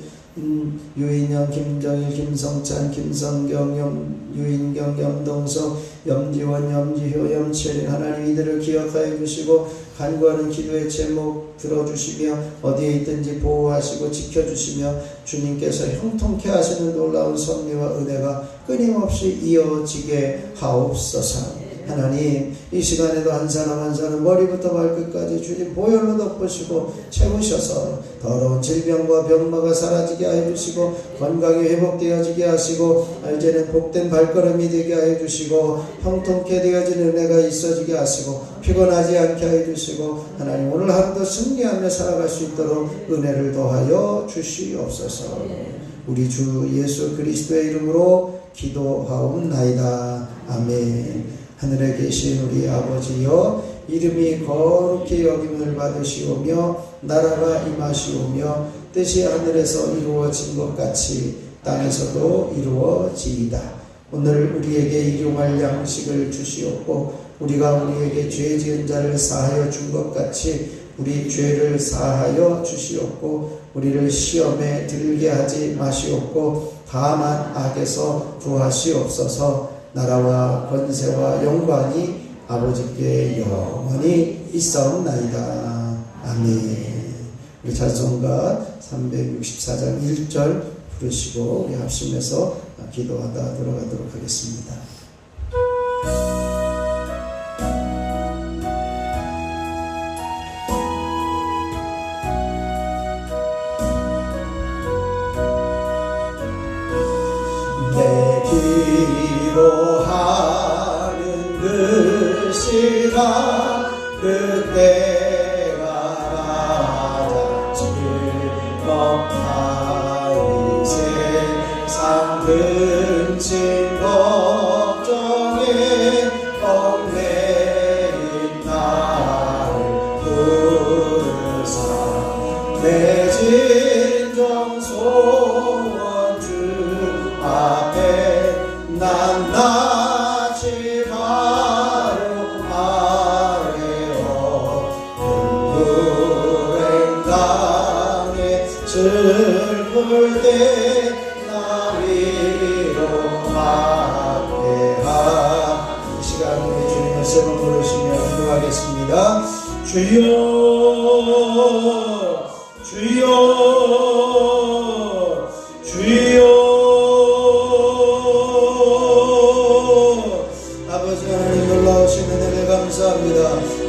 유인영, 김정일, 김성찬, 김성경, 유인경, 염동석, 염지원, 염지효, 염채린 하나님 이들을 기억하여 주시고 간구하는 기도의 제목 들어주시며 어디에 있든지 보호하시고 지켜주시며 주님께서 형통케 하시는 놀라운 섭리와 은혜가 끊임없이 이어지게 하옵소서. 하나님 이 시간에도 한 사람 한 사람 머리부터 발끝까지 주님 보혈로 덮으시고 채우셔서 더러운 질병과 병마가 사라지게 하여 주시고 건강이 회복되어지게 하시고 이제는 복된 발걸음이 되게 하여 주시고 형통케 되어진 은혜가 있어지게 하시고 피곤하지 않게 하여 주시고 하나님 오늘 하루도 승리하며 살아갈 수 있도록 은혜를 더하여 주시옵소서. 우리 주 예수 그리스도의 이름으로 기도하옵나이다. 아멘. 하늘에 계신 우리 아버지여 이름이 거룩히 여김을 받으시오며 나라가 임하시오며 뜻이 하늘에서 이루어진 것 같이 땅에서도 이루어지이다. 오늘 우리에게 일용할 양식을 주시옵고 우리가 우리에게 죄 지은 자를 사하여 준 것 같이 우리 죄를 사하여 주시옵고 우리를 시험에 들게 하지 마시옵고 다만 악에서 구하시옵소서. 나라와 권세와 영광이 아버지께 영원히 있사옵나이다. 아멘. 우리 찬송가 364장 1절 부르시고 우리 합심해서 기도하다 들어가도록 하겠습니다. 기도하는 그 시간 그때가 가장 즐겁다. 이 세상 근심 걱정에 얽매인 나를 부르사 내 진정 소원 주 앞에 난 나지 마요 아래요 눈물의 땅에 슬플 때 나 위로하게 이 시간 우리 주님의 세번 부르시며 기도하겠습니다. 주여 주여 주여 감사합니다.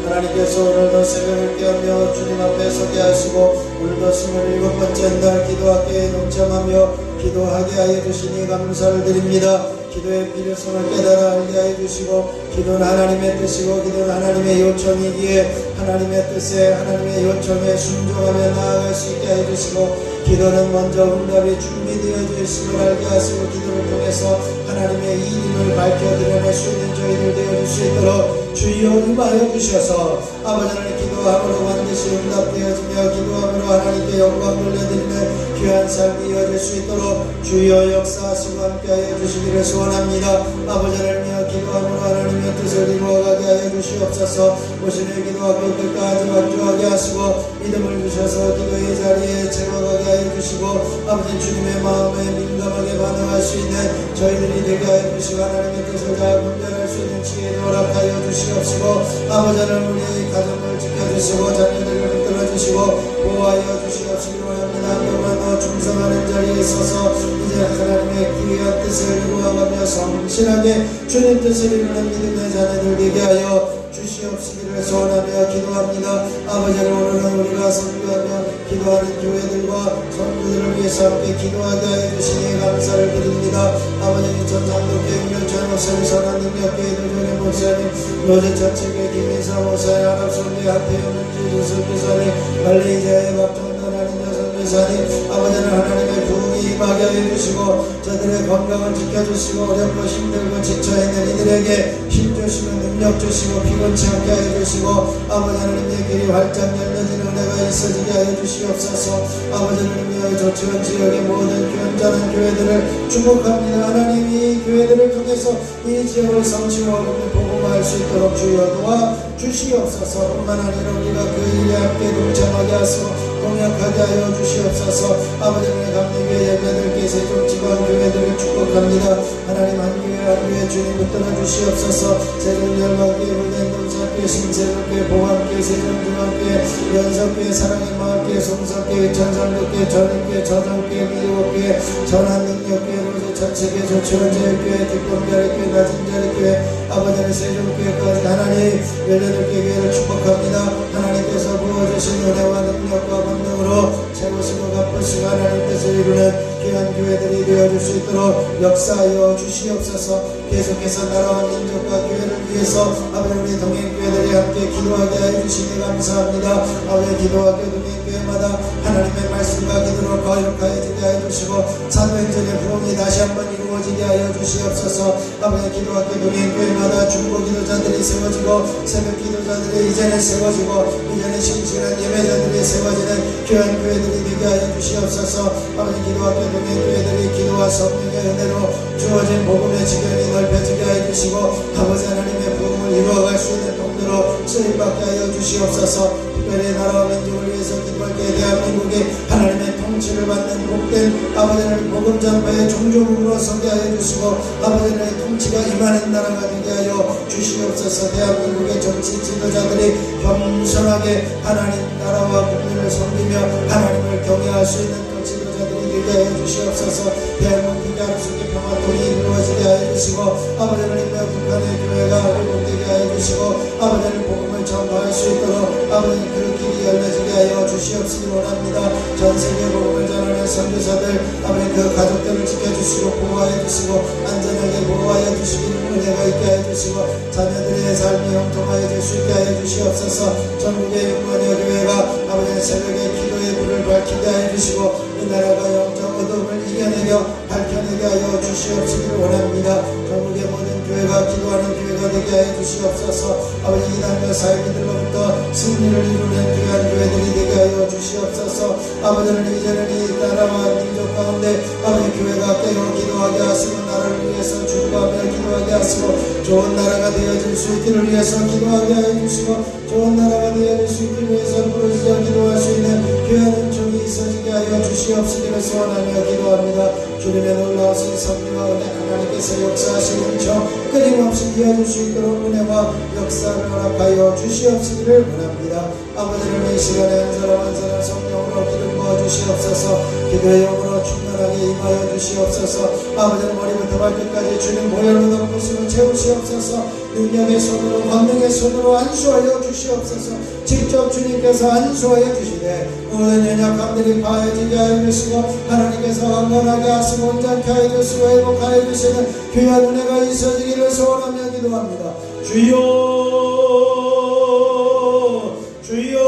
하나님께서 오늘도 새벽을 깨우며 주님 앞에 서게 하시고 오늘도 27번째 날 기도하기에 동참하며 기도하게 하여 주시니 감사를 드립니다. 기도의 필요성을 깨달아 알게 하여 주시고 기도는 하나님의 뜻이고 기도는 하나님의 요청이기에 하나님의 뜻에 하나님의 요청에 순종하며 나아갈 수 있게 하여 주시고 기도는 먼저 응답이 준비되어져 있음을 알게 하시고 기도를 통해서 하나님의 이름을 밝혀 드러낼 수 있는 저희들 되어줄 수 있도록 주여 임하여 주셔서 아버지 하나님 기도함으로 반드시 응답되어지며 기도함으로 하나님께 영광 돌려드리는 귀한 삶이 이어질 수 있도록 주여 역사하시고 함께하여 주시기를 소원합니다. 아버지 하나님이여 기도함으로 하나님의 뜻을 이루어가게 하여 주시옵소서. 오신의 기도하고 끝까지 완주하게 하시고 믿음을 주셔서 기도의 자리에 채워가게 하여 주시고 아버지 주님의 마음에 민감하게 반응할 수 있는 저희들이 되게 하여 주시고 하나님의 뜻을 잘 분별할 수 있는 지혜를 허락하여 주시옵시고 아버지 하나님 우리 가정을 지켜주시고 자녀들을 붙들어주시고 보호하여 주시옵시기로 합니다. 영원히 충성하는 자리에 서서 이제 하나님의 귀한 뜻을 이루어가며 성실하게 주님 뜻을 이루는 믿음의 자녀들 되게 하여 주시옵시기를 소원하며 기도합니다. 아버지 오늘은 우리가 선교하며 기도하는 교회들과 성도들을 위해서 함께 기도하게 하여 주시니 감사를 드립니다. 아버지 전장독교 임명찬 목사님 선한 능력교회 도전의 목사님 로제 자체교회 김인사 목사님 아랍선교회 하태영 문주 선교사님 발리자의 박정돈 하나님 여성교사님 아버지는 하나님의 부흥이 임하게 하여 주시고 저들의 건강을 지켜주시고 어렵고 힘들고 지쳐있는 이들에게 힘주시고 능력 주시고 피곤치 않게 하여 주시고 아버지 하나님의 길이 활짝 열려지는 은혜가 있어지게 하여 주시옵소서. 아버지 하나님의 조치원 지역의 모든 교회자는 교회들을 축복합니다. 하나님이 교회들을 통해서 이 지역을 성취하고 복음화할 수 있도록 주여 도와 주시옵소서. 뿐만 아니라 우리가 그 일에 함께 동참하게 하시고 또 동역하게 하여 주시옵소서. 아버지 하나님 감리교회 예배들께 세종지방 교회들을 축복합니다. 하나님 한 교회 한 교회 주님 붙들어 주시옵소서. 세종열방교회 불된동산교회 신세종교회 보감교회 세종중앙교회 연석교회 사랑의 마을교회 송석교회 천상교회 전인교회 저정교회 미국교회 전한능력교회 로제 전체교회 조치원제일교회 뒷범자리교회 낮은자리교회 아버지는 세종교회까지 하나님 18개 교회를 축복합니다. 하나님께서 부어주신 은혜와 능력과 권능으로 채우시고 갚으시고 하나님 뜻을 이루는 귀한 교회들이 되어줄 수 있도록 역사하여 주시옵소서. 계속해서 나라와 민족과 교회를 위해서 아버지 우리 동행교회들이 함께 기도하게 하여 주시니 감사합니다. 아버지 기도학교 동행교회마다 하나님의 말씀과 기도로 거룩하여지게 하여 주시고 사도행전의 부흥이 다시 한번 이루어지게 하여 주시옵소서. 아버지 기도학교 동행교회마다 중보 기도자들이 세워지고 새벽 기도자들이 이제는 세워지고 이제는 신실한 예배자들이 세워지는 귀한 교회들이 되게 하여 주시옵소서. 아버지 기도학교 동행교회들이 기도와 성령의 은혜로 주어진 복음의 지경이 넓혀지게 하여 주시고 아버지 하나님의 부흥을 이루어갈 수 있는 통로로 쓰임받게 하여 주시옵소서. 특별히 나라와 민족을 위해서 기도할 때 대한민국이 하나님의 통치를 받는 복된 아버지 하나님 복음 전파의 종족으로 서게 하여 주시고 아버지 하나님의 통치가 임하는 나라가 되게 하여 주시옵소서. 대한민국의 정치 지도자들이 겸손하게 하나님 나라와 국민을 섬기며 하나님을 경외할 수 있는 지도자들이 되게 하여 주시옵소서. 대한민국의 하루속의 평화 통일이 이루어지게 하여 주시고 아버지 하나님의 북한의 교회가 회복되게 하여 주시고 아버지 하나님 복음을 전파할 수 있도록 아버지 그 길이 열려지게 하여 주시옵시기 원합니다. 전세계 복음을 전하는 선교사들 아버지 그 가족들을 지켜주시고 보호하여 주시고 안전하게 보호하여 주시기를 은혜가 있게 하여 주시고 자녀들의 삶이 형통하여 줄 수 있게 하여 주시옵소서. 전국의 육만여 교회가 아버지 새벽에 기도의 불을 밝히게 하여 주시고 이 나라가 영적 어둠을 이겨내며 밝혀내게 하여 주시옵시기를 원합니다. 전국의 모든 교회가 기도하는 교회가 되게 하여 주시옵소서. 아버지 이단과 사이비들로부터 승리를 이루는 귀한 교회들이 되게 하여 주시옵소서. 아버지는 이제는 이 나라와 민족 가운데 아버지 교회가 깨어 기도하게 하시고 나라를 위해서 중보하며 기도하게 하시고 좋은 나라가 되어질 수 있기를 위해서 기도하게 하여 주시고 좋은 나라가 되어질 수 있기를 위해서 부르짖어 기도할 수 있는 귀한 은총이 있어지게 하여 주시옵시기를 소원하며 기도합니다. 주님의 놀라우신 섭리와 은혜 하나님께서 역사하시는 은총 끊임없이 이어질 수 있도록 은혜와 역사를 허락하여 주시옵시기를 원합니다. 아버지는 이 시간에 한 사람 한 사람 성령으로 기름 부어 주시옵소서. 기도의 영으로 충만하게 임하여 주시옵소서. 아버지는 머리부터 발끝까지 주님 보혈로 덮으시고 채우시옵소서. 능력의 손으로 권능의 손으로 안수하여 주시옵소서. 직접 주님께서 안수하여 주시되 모든 연약함들이 가해지게 하여 주시고 하나님께서 강건하게 하시고 온전케 하여 주시고 회복하여 주시는 귀한 은혜가 있어지기를 소원하며 기도합니다. 주여 주여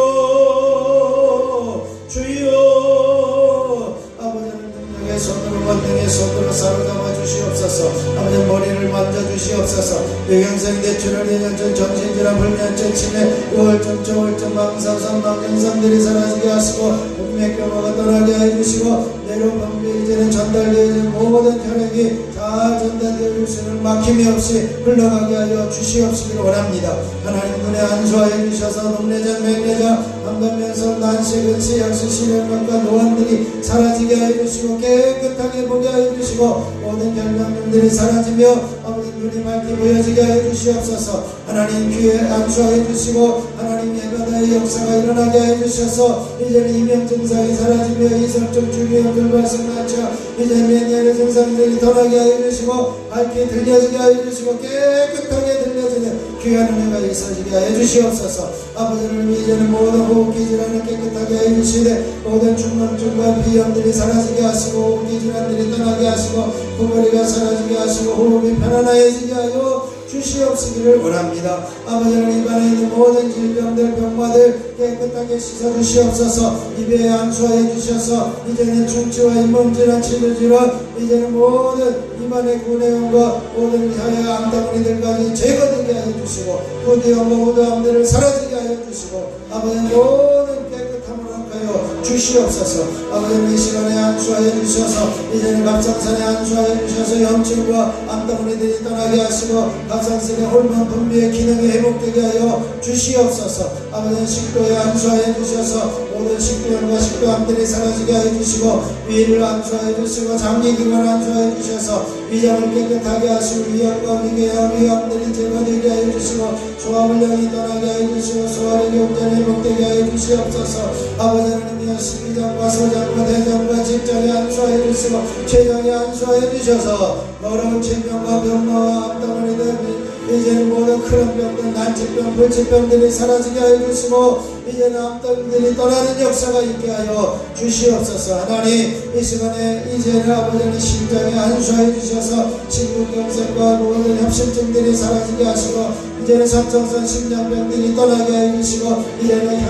주여 아버지는 능력의 손으로 권능의 손으로 사로잡아 주시옵소서. 아버지 머리를 만져 주시옵소서. 뇌경색 뇌출혈 뇌전증 정신질환 불면증 치매 우울증 조울증 망상성 망령성들이 사라지게 하시고 동맥경화가 떠나게 해주시고 뇌로 범죄 이제는 전달되어진 모든 혈액이 잘 전달되어 줄 수 있는 막힘이 없이 흘러가게 하여 주시옵시기를 원합니다. 하나님 눈에 안수하여 주셔서 녹내장 맥내장 안면면성 난시 근시 약시 실현력과 노안들이 사라지게 하여 주시고 깨끗하게 보게 하여 주시고 모든 결명들이 사라지며 아버지 눈이 밝게 보여지게 하여 주시옵소서. 하나님 귀에 안수하여 주시고 하나님 예배다의 역사가 일어나게 하여 주셔서 이제는 이명 증상이 사라지며 이성적 주기형들 발생하죠. 이제 매니아의 증상들이 떠나게 하여 주시고 밝게 들려지게 하여 주시고 깨끗하게 들려지는 귀한 은혜가 있어지게 하여 주시옵소서. 아버지는 이제는 모든 호흡기 질환을 깨끗하게 하여 주시되 모든 중망증과 비염들이 사라지게 하시고 호흡기 질환들이 떠나게 하시고 구부리가 사라지게 하시고 호흡이 편안해지게 하여 주시옵시기를 원합니다. 아버지는 입안에 있는 모든 질병들 병마들 깨끗하게 씻어주시옵소서. 입에 안수하여 주셔서 이제는 충치와 잇몸질환 치료질환 이제는 모든 입안의 구내염과 모든 혀의 암덩어리들까지 제거되게 하여 주시고 후대염과 우도암들을 사라지게 하여 주시고 아버지는 모든 깨끗함을 허락하여 주시옵소서. 아버지는 이 시간에 안수하여 주셔서 이제는 갑상선에 안수하여 주셔서 염증과 암덩어리들이 떠나게 하시고 갑상선의 호르몬 분비의 기능이 회복되게 하여 주시옵소서. 아버지는 식도에 안수하여 주셔서 모든 식도염과 식도암들이 사라지게 하여 주시고 위를 안수하여 주시고 장기기관을 안수하여 주셔서 위장을 깨끗하게 하시고 위암과 위암들이 제거되게 하여 주시고 소화불량이 떠나게 하여 주시고 소화력이 온전히 회복되게 하여 주시옵소서. 아버지 하나님이여 식이장과 소장과 대장과 직장에 안수하여 주시고 췌장에 안수하여 주셔서 어려운 질병과 병마와 암덩어리들 이제는 모든 그런 병들, 난치병, 불치병들이 사라지게 하여 주시고 이제는 암덩이들이 떠나는 역사가 있게 하여 주시옵소서. 하나님 이 시간에 이제는 아버지는 심장에 안수하여 주셔서 심근경색과 모든 협심증들이 사라지게 하시고 이제는 선천성 심장병들이 떠나게 하여 주시고 이제는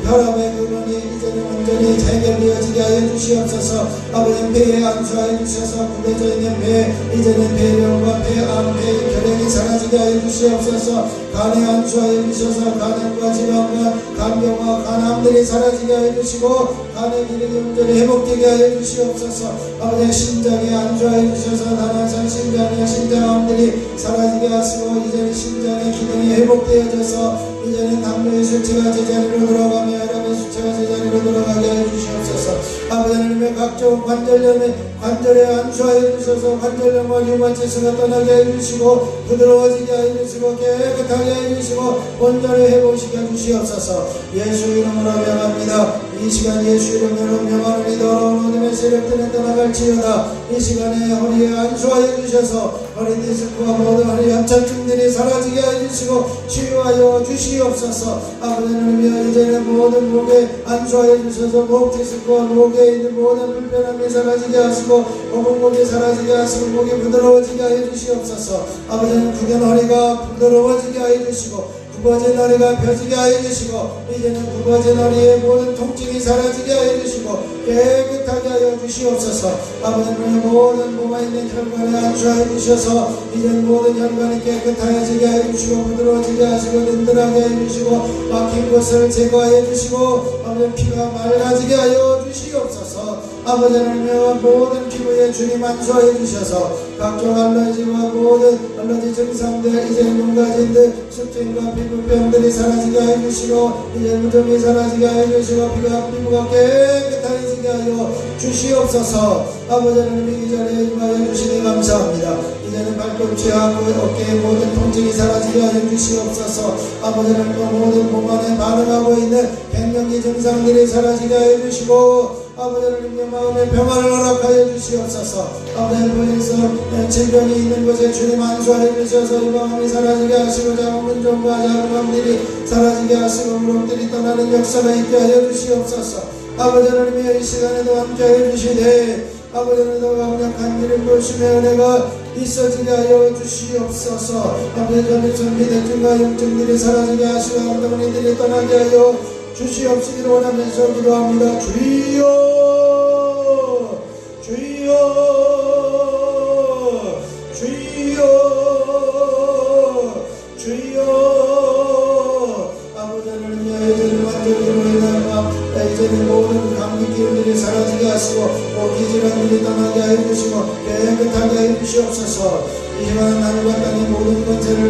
혈압의 근원이 이제는 완전히 해결되어지게 하여 주시옵소서. 아버지 배에 안수하여 주셔서 굳어져 있는 배 이제는 배병과 배암, 배결핵이 사라지게 하여 주시옵소서. 간에 안수하여 주셔서 간염과 질환과 간병과 간암들이 사라지게 하여 주시고 간의 기능이 온전히 회복되게 하여 주시옵소서. 아버지 심장에 안수하여 주셔서 나나상 심장의 심장암들이 사라지게 하시고 이제는 심장의 기능이 회복되어져서 이제는 담배의 수치가 제자리로 돌아가며 혈압의 수치가 제자리로 돌아가게 하여 주시옵소서. 아버지 하나님의 각종 관절에 안수하여 주셔서 관절염과 류마티스가 떠나게 하여 주시고 부드러워지게 하여 주시고 깨끗하게 하여 주시고 온전히 회복시켜 주시옵소서. 예수 이름으로 명합니다. 이 시간 예수 이름으로 명하노니 더러운 어둠의 세력들은 떠나갈지어다. 이 시간에 허리에 안수하여 주셔서 허리 디스크와 모든 허리 협착증들이 사라지게 하여 주시고 치유하여 주시옵소서. 아버지 하나님이여 이제는 모든 목에 안수하여 주셔서 목 디스크와 목에 있는 모든 불편함이 사라지게 하시고 목이 사라지게 하시고 목이 부드러워지게 하여 주시옵소서. 아버지는 굳은 허리가 부드러워지게 하여 주시고 굽어진 허리가 펴지게 하여 주시고 이제는 굽어진 허리의 모든 통증이 사라지게 하여 주시고 깨끗하게 하여 주시옵소서. 아버지는 모든 몸에 있는 혈관에 안수하여 주셔서 이제는 모든 혈관이 깨끗하여지게 하여 주시고 부드러워지게 하시고 든든하게 하여 주시고 막힌 곳을 제거하여 주시고 아버지 피가 맑아지게 하여 주시옵소서. 아버지 하나님 모든 피부에 주님 안수하여 주셔서 각종 알러지와 모든 알러지 증상들 이제 눈가진들 습진과 피부병들이 사라지게 하여 주시고 이제 무좀이 사라지게 하여 주시고 피부가 깨끗해지게 하여 주시옵소서. 아버지 하나님 이 자리에 임하여 주시니 감사합니다. 이제는 발꿈치와 어깨의 모든 통증이 사라지게 하여 주시옵소서. 아버지 하나님 모든 몸 안에 반응하고 있는 갱년기 증상들이 사라지게 하여 주시고 아버지 하나님 마음의 평안을 허락하여 주시옵소서. 아버지 하나님 질병이 있는 곳에 주님 안수하여 주셔서 이 마음이 사라지게 하시고 자궁근종과 자궁암들이 사라지게 하시고 무릎들이 떠나는 역사가 있게 하여 주시옵소서. 아버지 하나님이 이 시간에도 함께하여 주시되 아버지 하나님도 강력한 길을 보시며 은혜가 있어지게 하여 주시옵소서. 아버지 하나님 전비대증과 염증들이 사라지게 하시고 암덩어리들이 떠나게 하여 주시옵시기를 원하면서 기도합니다. 주여 주여 주여 주여. 아버지 하나님의 이제는 완전히로 인하여 이제는 모든 감기 기운들이 사라지게 하시고 모기 질환들이 떠나게 하여 주시고 깨끗하게 하여 주시옵소서. 이 시간 하늘과 땅의 모든 권세를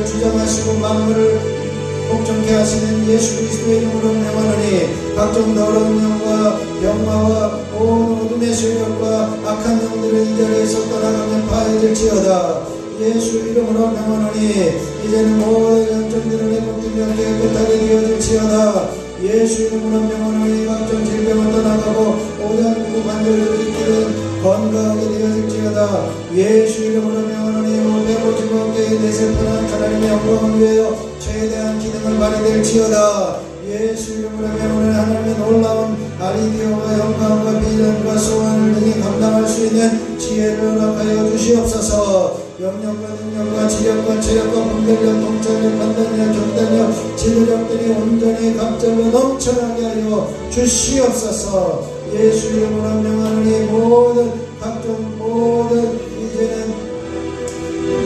주장하시고 만물을 복종케 하시는 예수 그리스도의 이름으로 명하노니 각종 더러운 영과 병마와 온 어둠의 세력과 악한 영들을 이 자리에서 떠나가며 파해질지어다. 예수 이름으로 명하노니 이제는 모든 염증들을 회복되며 깨끗하게 되어질지어다. 예수 이름으로 명하노니 각종 질병을 떠나가고 오장 구구 관절 조직들은 건강하게 되어질지어다. 예수 이름으로 명하노니 배고프고 어깨에 내세포는 하나님의 영광을 위하여 최대한 기능을 발휘될지어다. 예수 이름으로 명하노니 하나님의 놀라운 아이디어와 영광과 비전과 소원을 능히 감당할 수 있는 지혜를 허락하여 주시옵소서. 영역과 능력과 지력과 체력과 분별력, 통찰력, 판단력, 결단력, 지도력들이 온전히 각절로 넘쳐나게 하여 주시옵소서. 예수 이름으로 명하노니 모든 각종 모든 이제는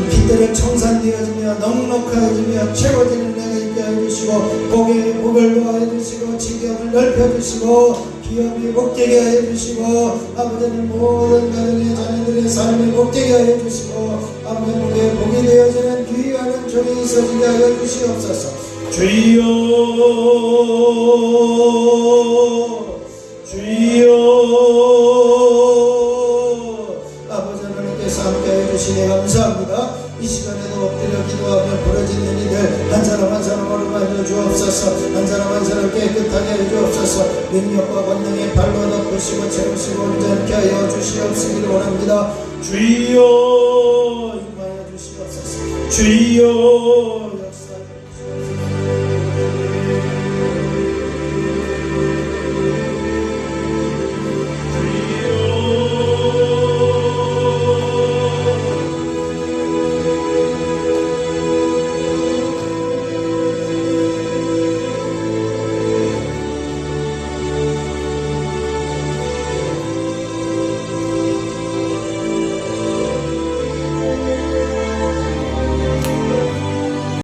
빛들을 청산되어지며 넉넉해지며 채워지는 내가 있게 해주시고 복을 더하여 주시고 지경을 넓혀주시고 기업이 복되게 하여 주시고 아버지는 모든 가정의 자녀들의 삶이 복되게 하여 주시고 아버지 복에 복이 되어지는 귀하는 종이 있어지게 하여 주시옵소서. 주여 주여 아버지 하나님께서 함께해 주시니 감사합니다. 이 시간에도 엎드려 기도하며 부러지는 이들 한 사람 한 사람 어루만져 주옵소서. 한 사람 한 사람 깨끗하게 해 주옵소서. 능력과 권능의 발로 덮으시고 채우시고 온전케 하여 주시옵시기를 원합니다. 주여 임하여 주시옵소서. 주여